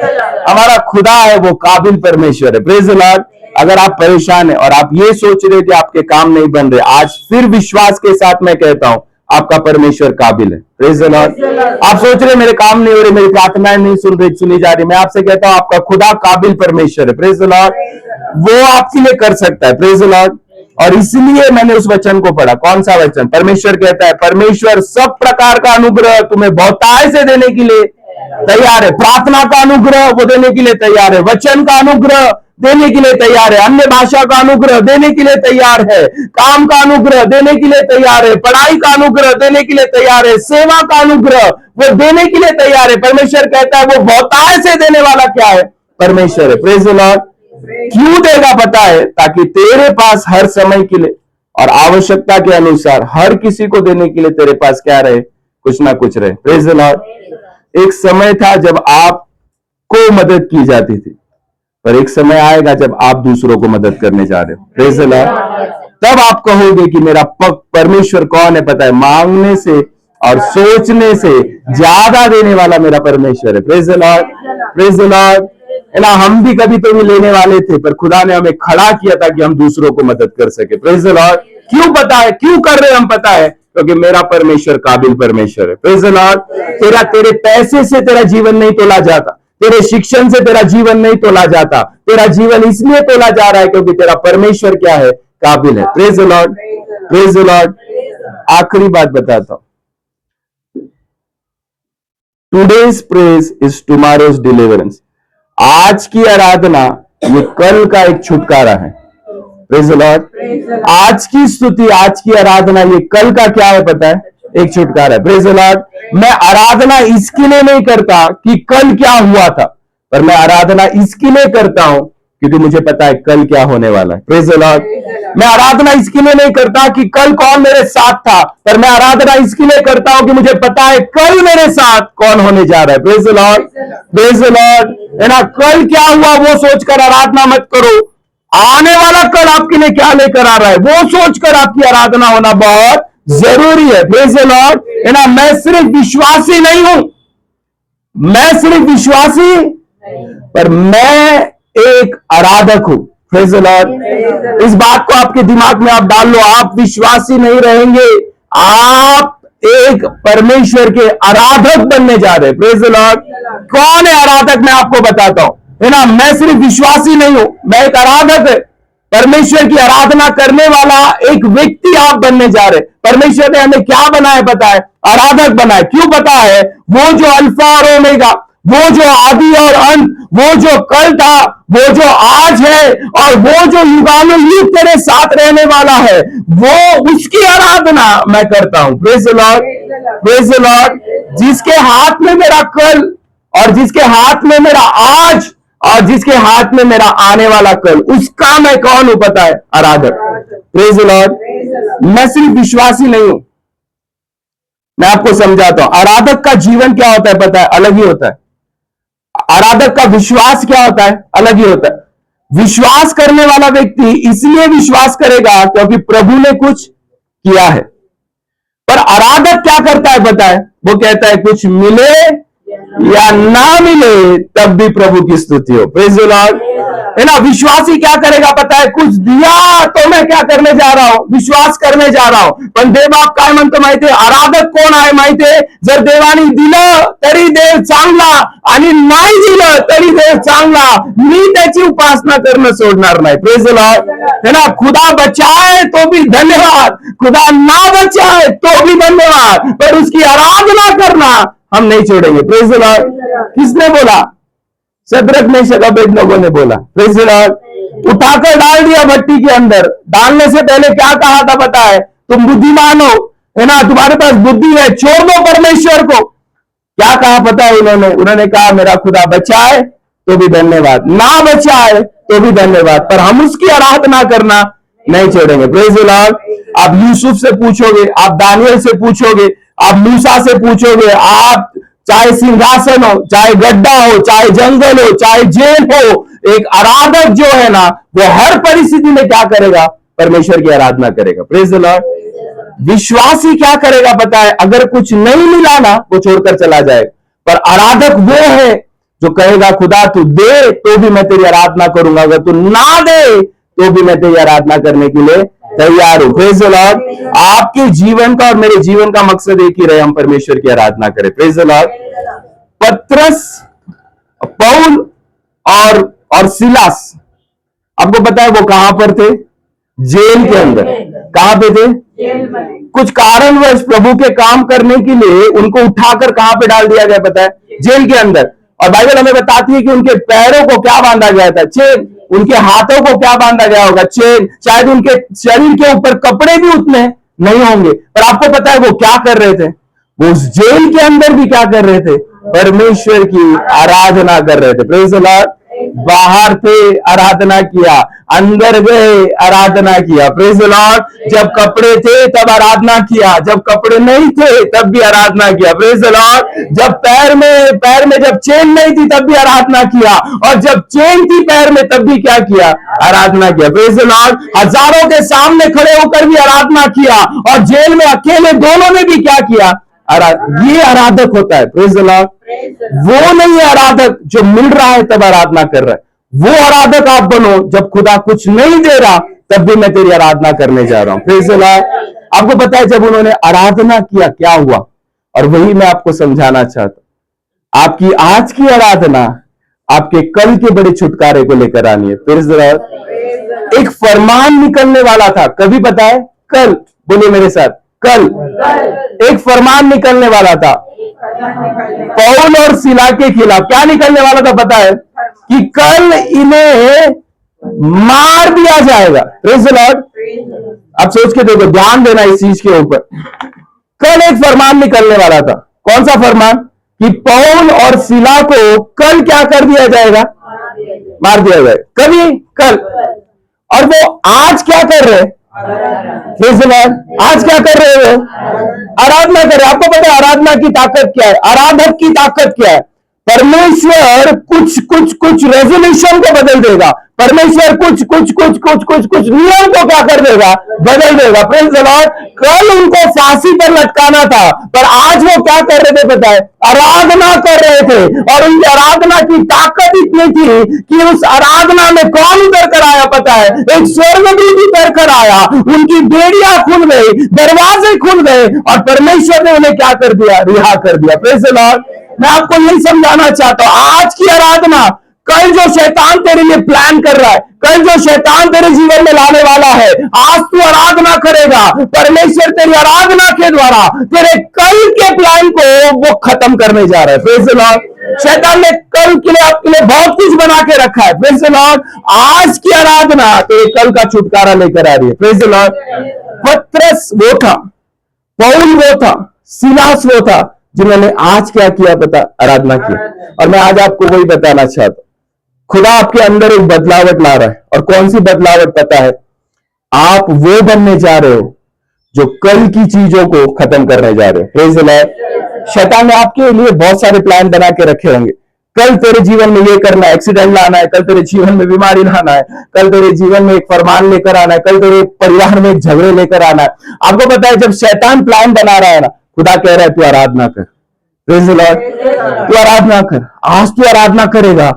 हमारा खुदा है, वो काबिल परमेश्वर है। Praise the Lord. अगर आप परेशान हैं और आप ये सोच रहे थे आपके काम नहीं बन रहे, आज फिर विश्वास के साथ मैं कहता हूं, आपका परमेश्वर काबिल है। Praise the Lord. आप सोच रहे मेरे काम नहीं हो रहे, मेरी प्रार्थनाएं नहीं सुनी जा रही, मैं आपसे कहता हूं आपका खुदा काबिल परमेश्वर है। Praise the Lord. वो आपके लिए कर सकता है। Praise the Lord. और इसलिए मैंने उस वचन को पढ़ा। कौन सा वचन? परमेश्वर कहता है, परमेश्वर सब प्रकार का अनुग्रह तुम्हें बहुताय से देने के लिए तैयार है। प्रार्थना का अनुग्रह वो देने के लिए तैयार है, वचन का अनुग्रह देने के लिए तैयार है, अन्य भाषा का अनुग्रह देने के लिए तैयार है, काम का अनुग्रह देने के लिए तैयार है, पढ़ाई का अनुग्रह देने के लिए तैयार है, सेवा का अनुग्रह वो देने के लिए तैयार है। परमेश्वर कहता है वो बहुताय से देने वाला क्या है? परमेश्वर है। Praise the Lord. क्यों देगा पता है? ताकि तेरे पास हर समय के लिए और आवश्यकता के अनुसार हर किसी को देने के लिए तेरे पास क्या रहे? कुछ ना कुछ रहे। Praise the Lord. एक समय था जब आपको मदद की जाती थी, पर एक समय आएगा जब आप दूसरों को मदद करने जा रहे हो। Praise the Lord. तब आप कहोगे कि मेरा परमेश्वर कौन है? पता है, मांगने से और सोचने से ज्यादा देने वाला मेरा परमेश्वर है। Praise the Lord. Praise the Lord. है ना, हम भी कभी तो भी लेने वाले थे, पर खुदा ने हमें खड़ा किया था कि हम दूसरों को मदद कर सके। Praise the Lord. क्यों पता है? क्यों कर रहे हैं हम? पता है, क्योंकि मेरा परमेश्वर काबिल परमेश्वर है। Praise the Lord. तेरे पैसे से तेरा जीवन नहीं तोला जाता, तेरे शिक्षण से तेरा जीवन नहीं तोला जाता, तेरा जीवन इसलिए तोला जा रहा है क्योंकि तेरा परमेश्वर क्या है? काबिल है। Praise the Lord. Praise the Lord. आखिरी बात बताता हूं, today's praise is tomorrow's deliverance. आज की आराधना ये कल का एक छुटकारा है। Praise the Lord. आज की स्तुति, आज की आराधना ये कल का क्या है? पता है? एक छुटकारा है। Praise the Lord. मैं आराधना इसके लिए नहीं करता कि कल क्या हुआ था, पर मैं आराधना इसके लिए करता हूं क्योंकि मुझे पता है कल क्या होने वाला है। Praise the Lord. मैं आराधना इसके लिए नहीं करता कि कल कौन मेरे साथ था, पर मैं आराधना इसके लिए करता हूं कि मुझे पता है कल मेरे साथ कौन होने जा रहा है। Praise the Lord. Praise the Lord. है ना, कल क्या हुआ वो सोचकर आराधना मत करो, आने वाला कल आपके लिए क्या लेकर आ रहा है वो सोचकर आपकी आराधना होना बहुत जरूरी है। Praise the Lord. है ना, मैं सिर्फ विश्वासी नहीं हूं, मैं सिर्फ विश्वासी, पर मैं एक आराधक हूं। Praise the Lord. इस बात को आपके दिमाग में आप डाल लो, आप विश्वासी नहीं रहेंगे, आप एक परमेश्वर के आराधक बनने जा रहे हैं। Praise the Lord. कौन है आराधक? मैं आपको बताता हूं। है ना, मैं सिर्फ विश्वासी नहीं हूं, मैं एक आराधक है। परमेश्वर की आराधना करने वाला एक व्यक्ति आप बनने जा रहे। परमेश्वर ने हमें क्या बनाया पता है? आराधक बनाए। क्यों पता है? वो जो अल्फा और ओमेगा, वो जो आदि और अंत, वो जो कल था, वो जो आज है और वो जो युगानुयुग तेरे साथ रहने वाला है, वो उसकी आराधना मैं करता हूं। Praise the Lord. Praise the Lord. जिसके हाथ में मेरा कल और जिसके हाथ में मेरा आज और जिसके हाथ में मेरा आने वाला कल, उसका मैं कौन हूं पता है? आराधक। Praise the Lord. मैं सिर्फ विश्वासी नहीं हूं। मैं आपको समझाता हूं, आराधक का जीवन क्या होता है पता है? अलग ही होता है। आराधक का विश्वास क्या होता है? अलग ही होता है। विश्वास करने वाला व्यक्ति इसलिए विश्वास करेगा क्योंकि प्रभु ने कुछ किया है, पर आराधक क्या करता है पता है? वो कहता है कुछ मिले या ना मिले तब भी प्रभु की स्तुति हो। Praise the Lord. है ना। विश्वासी क्या करेगा पता है, कुछ दिया तो मैं क्या करने जा रहा हूं, विश्वास करने जा रहा हूं. पण देवबाप काय म्हणतो माहितीये, आराधक कोण आहे माहितीये, जर देवानी दिलं तरी देव चांगला आणि नाही दिलं तरी देव चांगला, मी त्याची उपासना करणं सोडणार नाही. प्रेज द लॉर्ड, है ना. खुदा बचाए तो भी धन्यवाद, खुदा ना बचाए तो भी धन्यवाद, पर उसकी आराधना करना हम नहीं छोड़ेंगे. Praise the Lord. किसने बोला, शद्रक मेशक अबेदनगो ने बोला. Praise the Lord. उठाकर डाल दिया भट्टी के अंदर. डालने से पहले क्या कहा था पता है, तुम बुद्धिमान हो, है ना, तुम्हारे पास बुद्धि है, छोड़ दो परमेश्वर को. क्या कहा पता है उन्होंने कहा मेरा खुदा बचाए तो भी धन्यवाद, ना बचाए तो भी धन्यवाद, पर हम उसकी आराधना करना नहीं छोड़ेंगे. Praise the Lord. आप यूसुफ से पूछोगे, आप दानियल से पूछोगे, आप मूसा से पूछोगे, आप चाहे सिंहासन हो, चाहे गड्ढा हो, चाहे जंगल हो, चाहे जेल हो, एक आराधक जो है ना वो हर परिस्थिति में क्या करेगा, परमेश्वर की आराधना करेगा. Praise the Lord. विश्वासी क्या करेगा पता है, अगर कुछ नहीं मिला ना वो छोड़कर चला जाए, पर आराधक वो है जो कहेगा खुदा तू दे तो भी मैं तेरी आराधना करूंगा, अगर तू ना दे तो भी मैं तेरी आराधना करने के लिए तैयार हूं. Praise the Lord. आपके जीवन का और मेरे जीवन का मकसद एक ही रहे, हम परमेश्वर की आराधना करें. Praise the Lord. पत्रस, पौल और सिलास, आपको पता है वो कहां पर थे, जेल के अंदर. कहां पे थे, कुछ कारणवश प्रभु के काम करने के लिए उनको उठाकर कहां पे डाल दिया गया पता है, जेल के अंदर. और बाइबल हमें बताती है कि उनके पैरों को क्या बांधा गया था, चेन. उनके हाथों को क्या बांधा गया होगा, चेन. शायद उनके शरीर के ऊपर कपड़े भी उतने नहीं होंगे, पर आपको पता है वो क्या कर रहे थे, वो उस जेल के अंदर भी क्या कर रहे थे, परमेश्वर की आराधना कर रहे थे. Praise the Lord. बाहर थे आराधना किया, अंदर गए आराधना किया. Praise the Lord. जब कपड़े थे तब आराधना किया, जब कपड़े नहीं थे तब भी आराधना किया. Praise the Lord. जब पैर में जब चेन नहीं थी तब भी आराधना किया, और जब चेन थी पैर में तब भी क्या किया, आराधना किया. Praise the Lord. हजारों के सामने खड़े होकर भी आराधना किया, और जेल में अकेले दोनों ने भी क्या किया, ये आराधक होता है. Praise the Lord. वो नहीं है आराधक जो मिल रहा है तब आराधना कर रहा है. वो आराधक आप बनो जब खुदा कुछ नहीं दे रहा तब भी मैं तेरी आराधना करने जा रहा हूं. Praise the Lord. आपको पता है जब उन्होंने आराधना किया क्या हुआ, और वही मैं आपको समझाना चाहता हूं. आपकी आज की आराधना आपके कल के बड़े छुटकारे को लेकर आनी है. Praise the Lord. एक फरमान निकलने वाला था, कभी पता है, कल. बोलिए मेरे साथ, कल एक फरमान निकलने वाला था पौल और सिला के खिलाफ. क्या निकलने वाला था पता है, कि कल इन्हें मार दिया जाएगा. Praise the Lord. आप सोच के देखो, ध्यान देना इस चीज के ऊपर. कल एक फरमान निकलने वाला था. कौन सा फरमान, कि पौल और सिला को कल क्या कर दिया जाएगा, मार दिया जाएगा. कभी, कल. और वो आज क्या कर रहे हैं, आज क्या कर रहे हो, आराधना कर रहे. आपको पता है आराधना की ताकत क्या है, आराधक की ताकत क्या है. परमेश्वर कुछ रेजोल्यूशन को बदल देगा. परमेश्वर कुछ नियम को क्या कर देगा, बदल देगा. Praise the Lord. कल उनको फांसी पर लटकाना था, पर आज वो क्या कर रहे थे पता है, आराधना कर रहे थे. और उनकी आराधना की ताकत इतनी थी कि उस आराधना में कौन उतर कर आया पता है, एक स्वर्गदूत उतर कर आया. उनकी बेड़ियां खुल गई, दरवाजे खुल गए, और परमेश्वर ने उन्हें क्या कर दिया, रिहा कर दिया. Praise the Lord. मैं आपको यही समझाना चाहता हूं, आज की आराधना, कल जो शैतान तेरे लिए प्लान कर रहा है, कल जो शैतान तेरे जीवन में लाने वाला है, आज तू आराधना करेगा, परमेश्वर तेरी आराधना के द्वारा तेरे कल के प्लान को वो खत्म करने जा रहा है. Praise the Lord. शैतान ने कल के लिए आपके लिए बहुत कुछ बना के रखा है. Praise the Lord. आज की आराधना तेरे कल का छुटकारा लेकर आ रही है. Praise the Lord. पत्रस वो था, पौल वो था, सिलास वो था, जिन्होंने आज क्या किया पता, आराधना की. और मैं आज आपको वही बताना चाहता हूं, खुदा आपके अंदर एक बदलावट ला रहा है. और कौन सी बदलावट पता है, आप वो बनने जा रहे हो जो कल की चीजों को खत्म करने जा रहे हो. Praise the Lord. शैतान ने आपके लिए बहुत सारे प्लान बना के रखे होंगे. कल तेरे जीवन में ये करना है, एक्सीडेंट लाना है, कल तेरे जीवन में बीमारी लाना है, कल तेरे जीवन में एक फरमान लेकर आना है, कल तेरे परिवार में एक झगड़े लेकर आना है. आपको पता है जब शैतान प्लान बना रहा है ना, खुदा कह रहा है तू आराधना कर. Praise the Lord. तू आराधना कर. आज तू आराधना करेगा,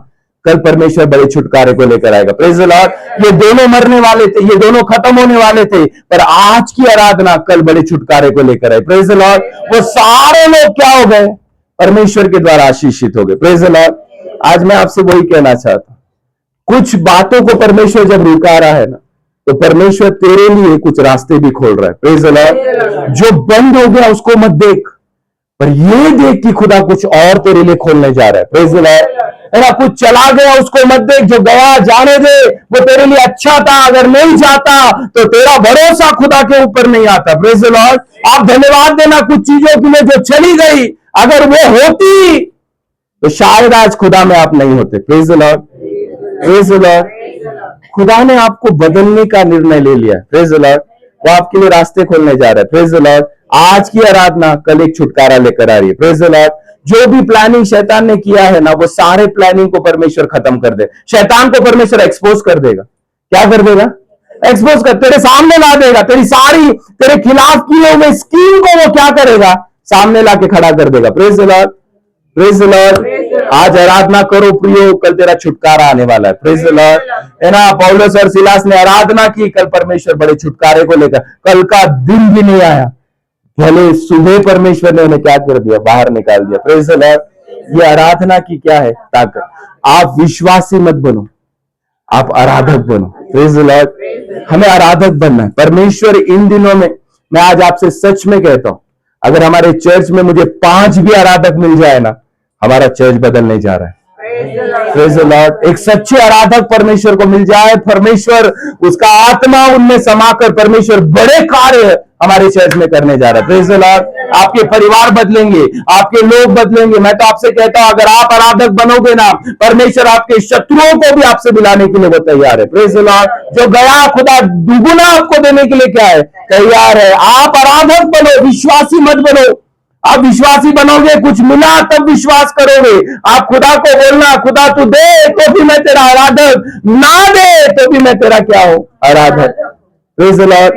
कल परमेश्वर बड़े छुटकारे को लेकर आएगा। Praise the Lord. ये दोनों मरने वाले थे, ये दोनों खत्म होने वाले थे, पर आज की आराधना कल बड़े छुटकारे को लेकर आई। Praise the Lord. वो सारे लोग क्या हो गए? परमेश्वर के द्वारा आशीषित हो गए। Praise the Lord. आज मैं आपसे वही कहना चाहता हूं, कुछ बातों को परमेश्वर जब रुका रहा है ना, तो परमेश्वर तेरे लिए कुछ रास्ते भी खोल रहा है। Praise the Lord. जो बंद हो गया उसको मत देख, पर ये देख कि खुदा कुछ और तेरे लिए खोलने जा रहा है। Praise the Lord. है ना, कुछ चला गया उसको मत देख, जो गया जाने दे, वो तेरे लिए अच्छा था। अगर नहीं जाता तो तेरा भरोसा खुदा के ऊपर नहीं आता। Praise the Lord. आप धन्यवाद देना कुछ चीजों के लिए जो चली गई, अगर वो होती तो शायद आज खुदा में आप नहीं होते। Praise the Lord. Praise the Lord. खुदा ने आपको बदलने का निर्णय ले लिया। Praise the Lord. वो आपके लिए रास्ते खोलने जा रहा है। Praise the Lord. आज की आराधना कल एक छुटकारा लेकर आ रही है। Praise the Lord. जो भी प्लानिंग शैतान ने किया है ना, वो सारे प्लानिंग को परमेश्वर खत्म कर दे। शैतान को परमेश्वर एक्सपोज कर देगा। क्या कर देगा? एक्सपोज कर, तेरे सामने ला देगा। तेरी सारी तेरे खिलाफ किए हुए स्कीम को वो क्या करेगा? सामने लाके खड़ा कर देगा। Praise the Lord. Praise the Lord. आज आराधना करो प्रियो, कल तेरा छुटकारा आने वाला है। Praise the Lord. है ना, पौलुस और सिलास ने आराधना की, कल परमेश्वर बड़े छुटकारे को लेकर, कल का दिन भी नहीं आया, पहले सुबह परमेश्वर ने उन्हें क्या कर दिया? बाहर निकाल दिया। Praise the Lord. ये आराधना की क्या है? ताकत। आप विश्वासी मत बनो, आप आराधक बनो। Praise the Lord. हमें आराधक बनना है। परमेश्वर इन दिनों में, मैं आज आपसे सच में कहता हूं, अगर हमारे चर्च में मुझे 5 भी आराधक मिल जाए ना, हमारा चर्च बदलने जा रहा है। Praise the Lord. एक सच्चे आराधक परमेश्वर को मिल जाए, परमेश्वर उसका आत्मा उनमें समाकर परमेश्वर बड़े कार्य हमारे चर्च में करने जा रहा है। Praise the Lord. आपके परिवार बदलेंगे, आपके लोग बदलेंगे। मैं तो आपसे कहता हूं, अगर आप आराधक बनोगे ना, परमेश्वर आपके शत्रुओं को भी आपसे मिलाने के लिए वो तैयार है। Praise the Lord. जो गया खुदा दुगुना आपको देने के लिए क्या है? तैयार है। आप आराधक बनो, विश्वासी मत बनो। आप विश्वासी बनोगे, कुछ मिला तब विश्वास करोगे। आप खुदा को बोलना, खुदा तू दे तो भी मैं तेरा आराधक, ना दे तो भी मैं तेरा क्या हूं? आराधक। Praise the Lord.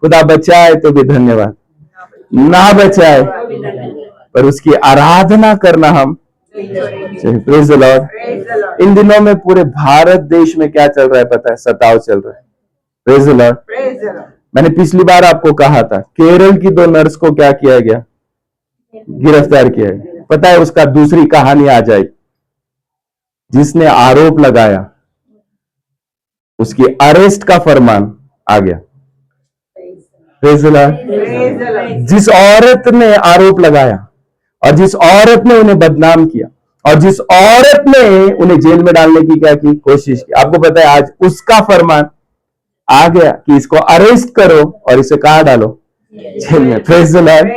खुदा बचाए तो भी धन्यवाद, ना बचाए पर उसकी आराधना करना हम। Praise the Lord. इन दिनों में पूरे भारत देश में क्या चल रहा है पता है? सताव चल रहा है। Praise the Lord. मैंने पिछली बार आपको कहा था, केरल की 2 नर्स को क्या किया गया? गिरफ्तार किया गया। पता है उसका दूसरी कहानी आ जाएगी। जिसने आरोप लगाया उसकी अरेस्ट का फरमान आ गया। Praise the Lord. जिस औरत ने आरोप लगाया और जिस औरत ने उन्हें बदनाम किया और जिस औरत ने उन्हें जेल में डालने की क्या की कोशिश की, आपको पता है आज उसका फरमान आ गया कि इसको अरेस्ट करो और इसे कहां डालो? जेल में। Praise the Lord.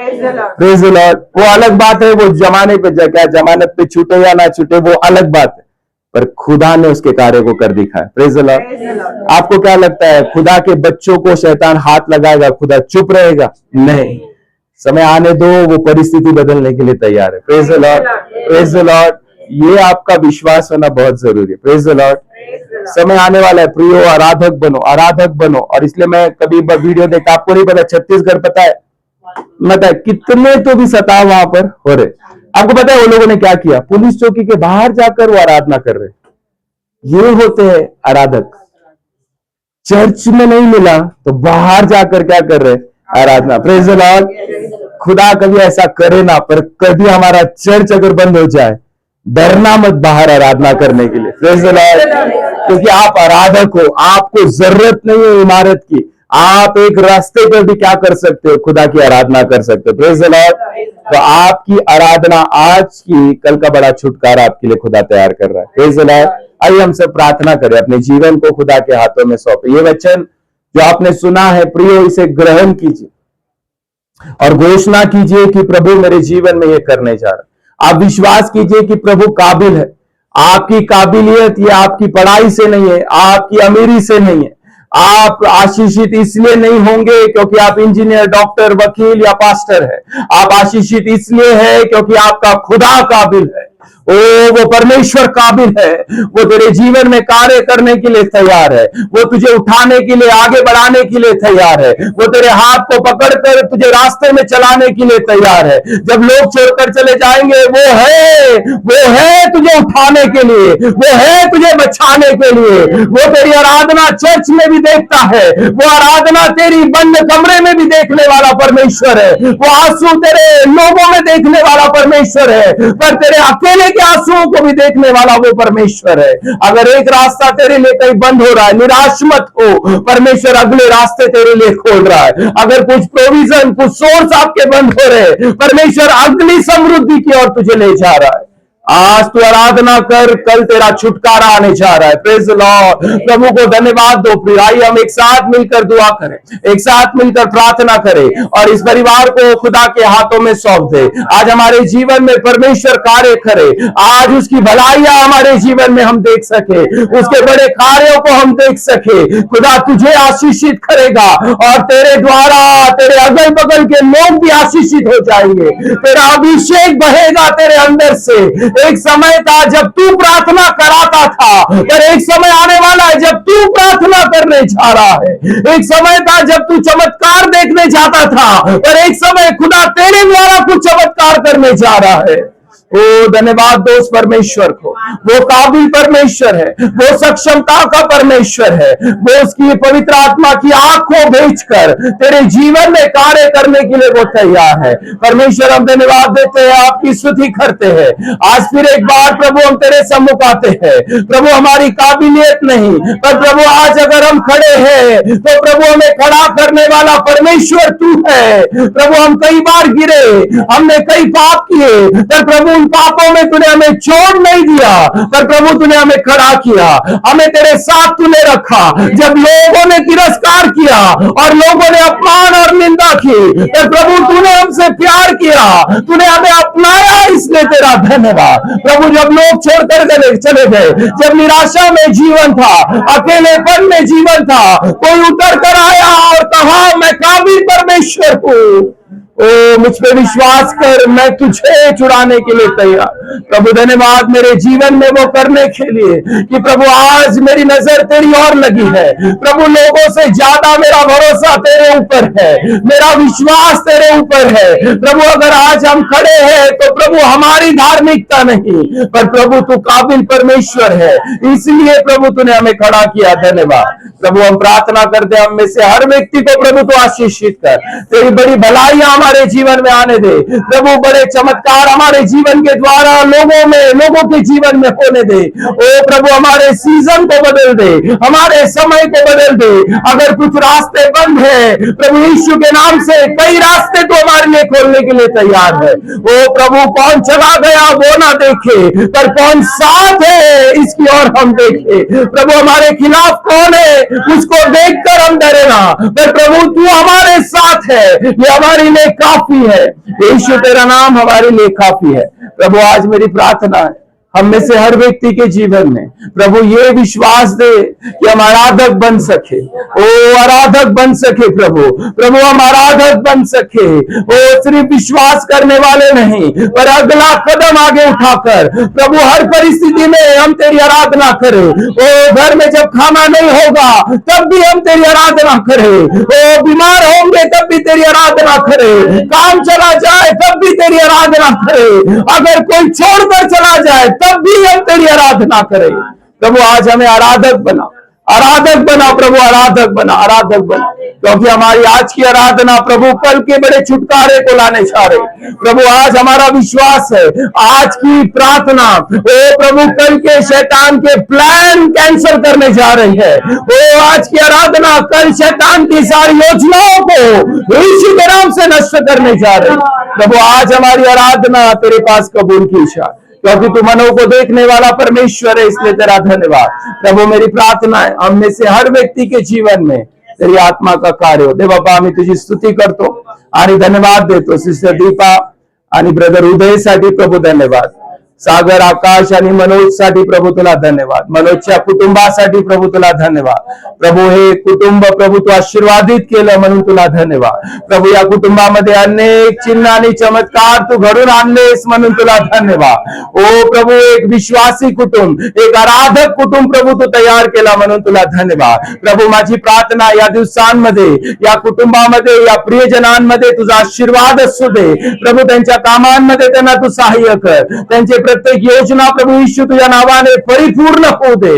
Praise the Lord. वो अलग बात है, वो जमाने पे क्या जमानत पे छूटे या ना छूटे वो अलग बात है, पर खुदा ने उसके कार्य को कर दिखाया। Praise the Lord. आपको क्या लगता है खुदा के बच्चों को शैतान हाथ लगाएगा, खुदा चुप रहेगा? नहीं, समय आने दो, वो परिस्थिति बदलने के लिए तैयार है। Praise the Lord. Praise the Lord. ये आपका विश्वास होना बहुत जरूरी है। Praise the Lord. समय आने वाला है प्रियो, आराधक बनो, आराधक बनो। और इसलिए मैं कभी वीडियो देखता, आपको नहीं पता छत्तीसगढ़ पता है मतलब कितने तो भी सताव वहां पर हो रहे। आपको पता है वो लोगों ने क्या किया? पुलिस चौकी के बाहर जाकर वो आराधना कर रहे। ये होते हैं आराधक। चर्च में नहीं मिला तो बाहर जाकर क्या कर रहे? आराधना। Praise the Lord. खुदा कभी ऐसा करे ना, पर कभी हमारा चर्च अगर बंद हो जाए, डरना मत बाहर आराधना करने के लिए। Praise the Lord. क्योंकि आप आराधक हो, आपको जरूरत नहीं है इमारत की। आप एक रास्ते पर भी क्या कर सकते हो? खुदा की आराधना कर सकते हो। Praise the Lord. तो आपकी आराधना आज की, कल का बड़ा छुटकारा आपके लिए खुदा तैयार कर रहा है। Praise the Lord. आइए हम सब प्रार्थना करें, अपने जीवन को खुदा के हाथों में सौंपे। ये वचन जो आपने सुना है प्रियो, इसे ग्रहण कीजिए और घोषणा कीजिए कि प्रभु मेरे जीवन में ये करने जा रहा है। आप विश्वास कीजिए कि प्रभु काबिल है। आपकी काबिलियत ये आपकी पढ़ाई से नहीं है, आपकी अमीरी से नहीं है। आप आशीषित इसलिए नहीं होंगे क्योंकि आप इंजीनियर, डॉक्टर, वकील या पास्टर है। आप आशीषित इसलिए है क्योंकि आपका खुदा काबिल है। ओ वो परमेश्वर काबिल है, वो तेरे जीवन में कार्य करने के लिए तैयार है, वो तुझे उठाने के लिए, आगे बढ़ाने के लिए तैयार है, वो तेरे हाथ को पकड़कर तुझे रास्ते में चलाने के लिए तैयार है। जब लोग छोड़कर चले जाएंगे, वो है तुझे उठाने के लिए, वो है तुझे बचाने के लिए। वो तेरी आराधना चर्च में भी देखता है, वो आराधना तेरी बंद कमरे में भी देखने वाला परमेश्वर है, वो आंसू तेरे लोगों में देखने वाला परमेश्वर है, पर तेरे अकेले के आंसुओं को भी देखने वाला वो परमेश्वर है। अगर एक रास्ता तेरे लिए कहीं बंद हो रहा है, निराश मत हो, परमेश्वर अगले रास्ते तेरे लिए खोल रहा है। अगर कुछ प्रोविजन, कुछ सोर्स आपके बंद हो रहे, परमेश्वर अगली समृद्धि की ओर तुझे ले जा रहा है। आज तू आराधना कर, कल तेरा छुटकारा आने जा रहा है। Praise the Lord. प्रभु को धन्यवाद दो। प्रिय आइए हम एक साथ मिलकर दुआ करें, एक साथ मिलकर प्रार्थना करें और इस परिवार को खुदा के हाथों में सौंप दे। आज हमारे जीवन में परमेश्वर कार्य करे, आज उसकी भलाइयां हमारे जीवन में हम देख सके, उसके बड़े कार्यों को हम देख सके। खुदा तुझे आशीषित करेगा और तेरे द्वारा तेरे अगल बगल के लोग भी आशीषित हो जाएंगे। तेरा अभिषेक बहेगा तेरे अंदर से। एक समय था जब तू प्रार्थना कराता था, पर एक समय आने वाला है जब तू प्रार्थना करने जा रहा है। एक समय था जब तू चमत्कार देखने जाता था, पर एक समय खुदा तेरे द्वारा कुछ चमत्कार करने जा रहा है। ओ धन्यवाद दो उस परमेश्वर को। वो काबिल परमेश्वर है, वो सक्षमता का परमेश्वर है, वो उसकी पवित्र आत्मा की आंख को भेजकर तेरे जीवन में कार्य करने के लिए वो तैयार है। परमेश्वर हम धन्यवाद देते हैं, आपकी स्तुति करते हैं। आज फिर एक बार प्रभु हम तेरे सम्मुख आते हैं। प्रभु हमारी काबिलियत नहीं, पर प्रभु आज अगर हम खड़े हैं तो प्रभु हमें खड़ा करने वाला परमेश्वर तू है। प्रभु हम कई बार गिरे, हमने कई पाप किए, पर प्रभु उन पापों में तूने हमें छोड़ नहीं दिया, पर प्रभु तूने हमें खड़ा किया, हमें तेरे साथ तूने रखा। जब लोगों ने तिरस्कार किया और लोगों ने अपमान और निंदा की, पर प्रभु तूने हमसे प्यार किया, तूने हमें अपनाया, इसलिए तेरा धन्यवाद। प्रभु जब लोग छोड़कर चले गए, जब निराशा में जीवन था, अकेलेपन में जीवन था, कोई उतर कर आया और कहा मैं काबिल परमेश्वर हूँ। ओ मुझ पे विश्वास कर, मैं तुझे छुड़ाने के लिए तैयार। प्रभु धन्यवाद मेरे जीवन में वो करने के लिए कि प्रभु आज मेरी नजर तेरी ओर लगी है। प्रभु लोगों से ज्यादा मेरा भरोसा तेरे ऊपर है, मेरा विश्वास तेरे ऊपर है। प्रभु अगर आज हम खड़े हैं तो प्रभु हमारी धार्मिकता नहीं, पर प्रभु तू काबिल परमेश्वर है, इसलिए प्रभु तूने हमें खड़ा किया। धन्यवाद प्रभु। हम प्रार्थना करते हैं, हम में से हर व्यक्ति को प्रभु तू आशीषित कर, तेरी बड़ी भलाइयां हमारे जीवन में आने दे। प्रभु बड़े चमत्कार हमारे जीवन के द्वारा लोगों के जीवन में होने दे। ओ प्रभु हमारे सीजन को बदल दे, हमारे समय को बदल दे। अगर कुछ रास्ते बंद है, प्रभु यीशु के नाम से कई रास्ते तो हमारे लिए खोलने के लिए तैयार है। ओ प्रभु कौन चला गया वो ना देखे, पर कौन साथ है इसकी ओर हम देखे। प्रभु हमारे खिलाफ कौन है उसको देखकर हम डरे ना, पर प्रभु तू हमारे साथ है, ये हमारे लिए काफी है। यीशु तेरा नाम हमारे लिए काफी है। प्रभु आज मेरी प्रार्थना है, हम में से हर व्यक्ति के जीवन में प्रभु ये विश्वास दे कि हम आराधक बन सके। ओ आराधक बन सके प्रभु हम आराधक बन सके। ओ सिर्फ विश्वास करने वाले नहीं, पर अगला कदम आगे उठाकर प्रभु हर परिस्थिति में हम तेरी आराधना करें। ओ घर में जब खाना नहीं होगा तब भी हम तेरी आराधना करें। ओ बीमार होंगे तब भी तेरी आराधना करें, काम चला जाए तब भी तेरी आराधना करें, अगर कोई छोड़कर चला जाए तब भी हम तेरी आराधना करें। प्रभु आज हमें आराधक बना, आराधक बना प्रभु, आराधक बना, आराधक बना, क्योंकि हमारी आज की आराधना प्रभु कल के बड़े छुटकारे को लाने जा रहे। प्रभु आज हमारा विश्वास है, आज की प्रार्थना ओ प्रभु कल के शैतान के प्लान कैंसिल करने जा रही है। ओ आज की आराधना कल शैतान की सारी योजनाओं को यीशु के नाम से नष्ट करने जा रही। प्रभु आज हमारी आराधना तेरे पास कबूल की जाए, क्योंकि तू मनों को देखने वाला परमेश्वर है, इसलिए तेरा धन्यवाद। प्रभु मेरी प्रार्थना है, हम में से हर व्यक्ति के जीवन में तेरी आत्मा का कार्य हो दे। बाबा आम्ही तुझी स्तुती करतो आणि धन्यवाद देतो सिस्टर दीपा आणि ब्रदर उदय साठी प्रभु धन्यवाद। सागर, आकाश आणि मनोजसाठी प्रभू तुला धन्यवाद. मनोजच्या कुटुंबासाठी प्रभू तुला धन्यवाद. प्रभू हे कुटुंब प्रभू तू आशीर्वादित केलं म्हणून तुला धन्यवाद. प्रभू या कुटुंबामध्ये अनेक चिन्ह आणि चमत्कार तू घडून आणलेस म्हणून तुला धन्यवाद. ओ प्रभू, एक विश्वासी कुटुंब, एक आराधक कुटुंब प्रभू तू तयार केला म्हणून तुला धन्यवाद. प्रभू, माझी प्रार्थना या दिवसांमध्ये या कुटुंबामध्ये या प्रियजनांमध्ये तुझा आशीर्वाद असू दे. प्रभू, त्यांच्या कामांमध्ये त्यांना तू सहाय्य कर. त्यांचे प्रत्येक योजना प्रभू येशू तुझ्या नावाने परिपूर्ण होऊ दे.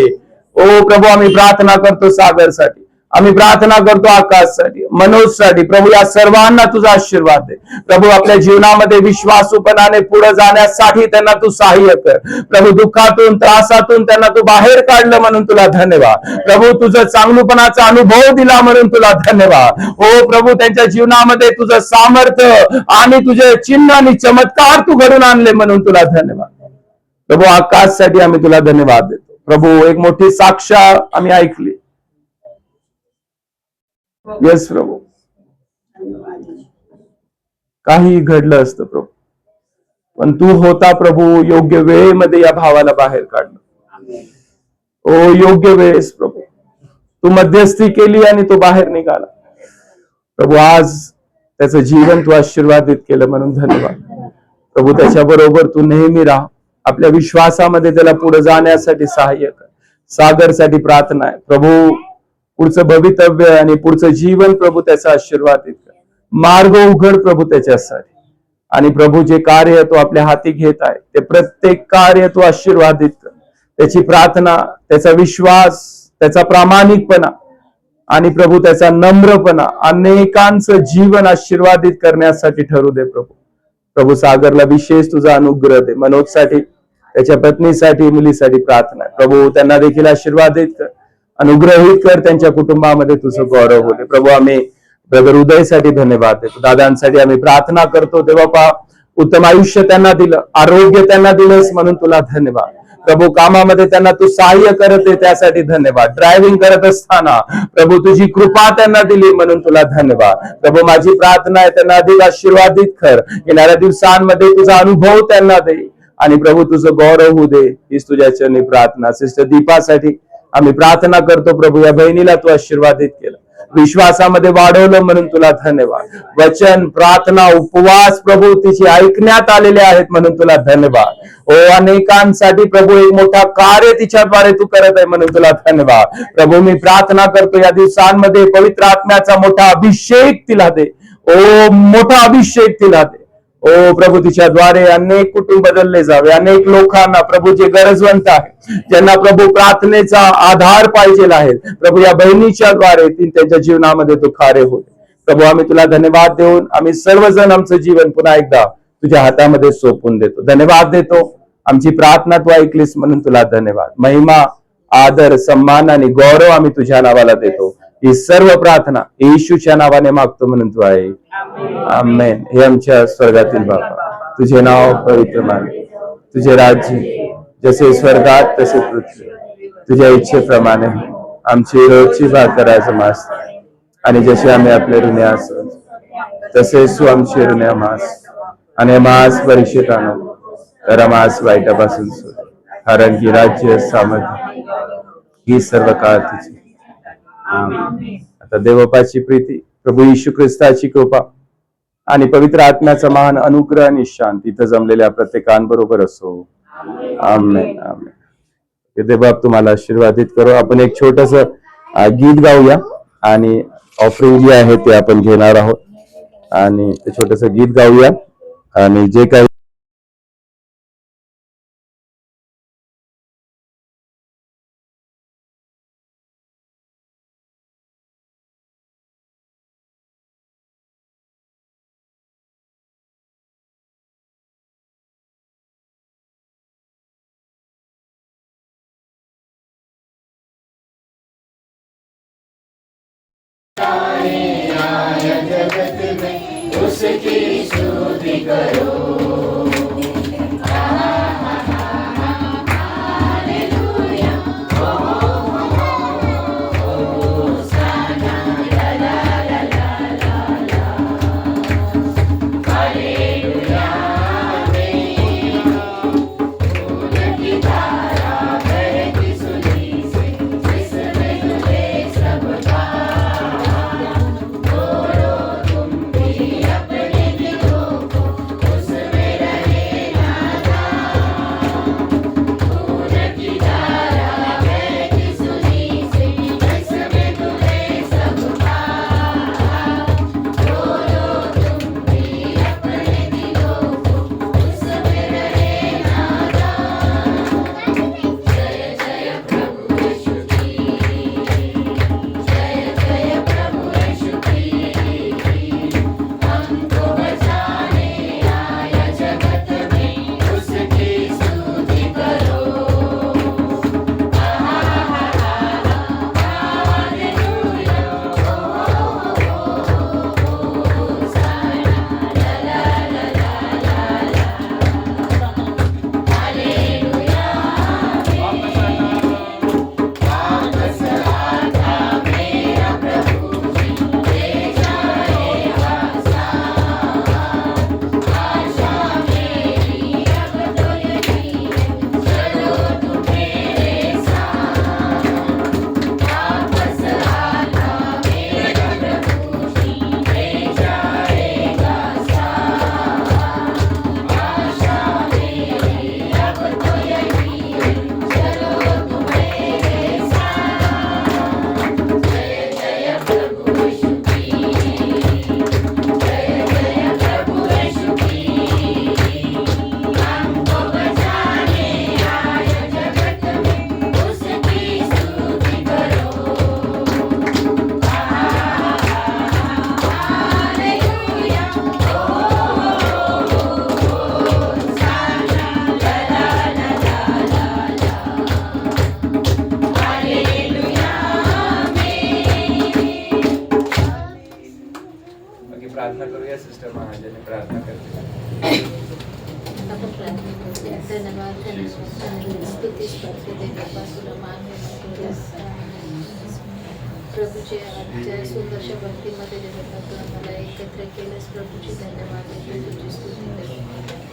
ओ प्रभू, आम्ही प्रार्थना करतो सागरसाठी, आम्ही प्रार्थना करतो आकाशसाठी, मनोजसाठी. प्रभू, या सर्वांना तुझा आशीर्वाद दे. प्रभू, आपल्या जीवनामध्ये विश्वासूपणाने पुढे जाण्यासाठी त्यांना तू सहाय्य कर. प्रभू, दुःखातून त्रासातून त्यांना तू बाहेर काढलं म्हणून तुला धन्यवाद. प्रभू, तुझं चांगलुपणाचा अनुभव दिला म्हणून तुला धन्यवाद. ओ प्रभू, त्यांच्या जीवनामध्ये तुझं सामर्थ्य आणि तुझे चिन्ह आणि चमत्कार तू घडून आणले म्हणून तुला धन्यवाद. प्रभू, आकाशसाठी आम्ही तुला धन्यवाद देतो. प्रभू, एक मोठी साक्ष आम्ही ऐकली. येस प्रभू, काही घडलं असतं प्रभू, पण तू होता प्रभू योग्य वेळेमध्ये या भावाला बाहेर काढलं. ओ योग्य वेळेस प्रभू तू मध्यस्थी केली आणि तो बाहेर निघाला. प्रभू, आज त्याचं जीवन तू आशीर्वादित केलं म्हणून धन्यवाद. प्रभू, त्याच्याबरोबर तू नेहमी राहा. आपल्या विश्वासामध्ये त्याला पुढे जाण्यासाठी सहाय्य कर. सागरसाठी प्रार्थना आहे प्रभू, पुढचं भवितव्य आणि पुढचं जीवन प्रभू त्याचा आशीर्वादित कर. मार्ग उघड प्रभू त्याच्यासाठी. आणि प्रभू, जे कार्य तू आपल्या हाती घेत आहे ते प्रत्येक कार्य तू आशीर्वादित कर. त्याची प्रार्थना, त्याचा विश्वास, त्याचा प्रामाणिकपणा आणि प्रभू त्याचा नम्रपणा अनेकांचं जीवन आशीर्वादित करण्यासाठी ठरू दे प्रभू. प्रभू, सागरला विशेष तुझा अनुग्रह दे. मनोजसाठी, त्याच्या पत्नीसाठी, मुलीसाठी प्रार्थना आहे प्रभू, त्यांना देखील आशीर्वादित कर, अनुग्रहित कर. त्यांच्या कुटुंबामध्ये तुझं गौरव होते. प्रभू, आम्ही ब्रदर उदयसाठी धन्यवाद देतो. दादांसाठी आम्ही प्रार्थना करतो. देवा, उत्तम आयुष्य त्यांना दिलं, आरोग्य त्यांना दिलंस म्हणून तुला धन्यवाद. प्रभू, कामामध्ये त्यांना तू सहाय्य करत आहे त्यासाठी धन्यवाद. ड्रायव्हिंग करत असताना प्रभू तुझी कृपा त्यांना दिली म्हणून तुला धन्यवाद. प्रभू, माझी प्रार्थना आहे त्यांना अधिक आशीर्वादित कर. येणाऱ्या दिवसांमध्ये तुझा अनुभव त्यांना दे आणि प्रभू तुझं गौरव होऊ दे. हीच तुझ्या चरणी प्रार्थना. सिस्टर दीपासाठी आम्ही प्रार्थना करतो. प्रभू, या बहिणीला तू आशीर्वादित केलं, विश्वासामध्ये वाढवलं म्हणून तुला धन्यवाद. वचन, प्रार्थना, उपवास प्रभू तिची ऐकण्यात आलेले आहेत म्हणून तुला धन्यवाद. ओ, अनेकांसाठी प्रभू एक मोठा कार्य तिच्याद्वारे तू करत आहे म्हणून तुला धन्यवाद. प्रभू, मी प्रार्थना करतो या दिवसांमध्ये पवित्र आत्म्याचा मोठा अभिषेक तिला दे. ओ, मोठा अभिषेक तिला दे. ओ प्रभू, तिच्याद्वारे अनेक कुटुंब बदलले जावे. अनेक लोकांना प्रभू जे गरजवंत आहे, ज्यांना प्रभू प्रार्थनेचा आधार पाहिजे आहे, प्रभू या बहिणीच्या द्वारे त्यांच्या जीवनामध्ये तू खारे होते. प्रभू, आम्ही तुला धन्यवाद देऊन आम्ही सर्वजण आमचं जीवन पुन्हा एकदा तुझ्या हातामध्ये सोपून देतो. धन्यवाद देतो. आमची प्रार्थना तू ऐकलीस म्हणून तुला धन्यवाद. महिमा, आदर, सन्मान आणि गौरव आम्ही तुझ्या नावाला देतो. ही सर्व प्रार्थना येशूच्या नावाने मागतो म्हणून तू आहे. आमेन. हे आमच्या स्वर्गातील बाबा, तुझे नाव पवित्र माने, तुझे राज्य जसे स्वर्गात तसे पृथ्वी, तुझ्या इच्छेप्रमाणे आमची रोजची भाकर आज मास, आणि जसे आम्ही आपले ऋणी असो तसेच तू आमची ऋणी मास, आणि मास परीक्षेत आणू तर मास वाईटापासून सोड, कारण की राज्य, सामर्थ्य ही सर्व काळ तुझी. आता देवबापाची प्रीती, प्रभू येशू ख्रिस्ताची कृपा आणि पवित्र आत्म्याचा महान अनुग्रह आणि शांती इथं जमलेल्या प्रत्येकांबरोबर असो. आमेन. आमेन. देवबाप तुम्हाला आशीर्वादित करो. आपण एक छोटस गीत गाऊया आणि ऑफरिंग जे आहे ते आपण घेणार आहोत, आणि ते छोटस गीत गाऊया आणि जे काही जगत में उसकी स्तुति करो। धन्यवाद धन्यवाद स्तुतीच करते देवा तुला मान प्रभूचे आजच्या सुंदरशा भक्तीमध्ये देवा तू आम्हाला एकत्र केलंस प्रभूची धन्यवाद देते तुझी स्तुती करते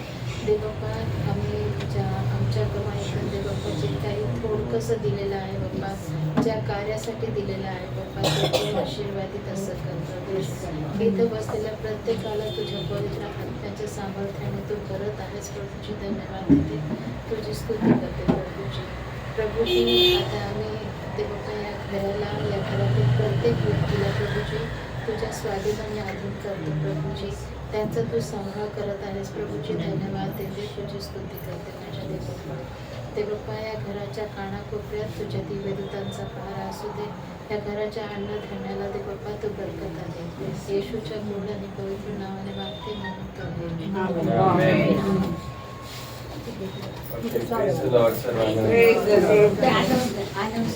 देवप्पा आम्ही आमच्या कमाईतून देवप्पा जे काही थोडकंसं दिलेलं आहे बाप्पा ज्या कार्यासाठी दिलेलं आहे बाप्पा ते आशीर्वादित असं करतो इथं बसलेल्या प्रत्येकाला तुझ्या पवित्र आत्म्याच्या सामर्थ्याने तू करत आहेस प्रभूची धन्यवाद देते तुझी स्तुती करते प्रभूची आता आम्ही देवप्पा या घराला या घरातील प्रत्येक व्यक्तीला प्रभूची तुझ्या स्वाधीनाने अधीन करतो प्रभूची त्यांचा तू संभाळ करत आहेस प्रभूची धन्यवाद देते तुझी स्तुती करते माझ्या देवप्पा देवप्पा या घराच्या कानाकोपऱ्यात तुझ्या दिव्यदूतांचा पहारा असू दे या घराच्या अन्नधान्याला देवप्पा तू बरकत आहे येशूच्या गोड आणि पवित्र नावाने मागते म्हणून Amen. Okay, praise the Lord, सर्वांना. आनंद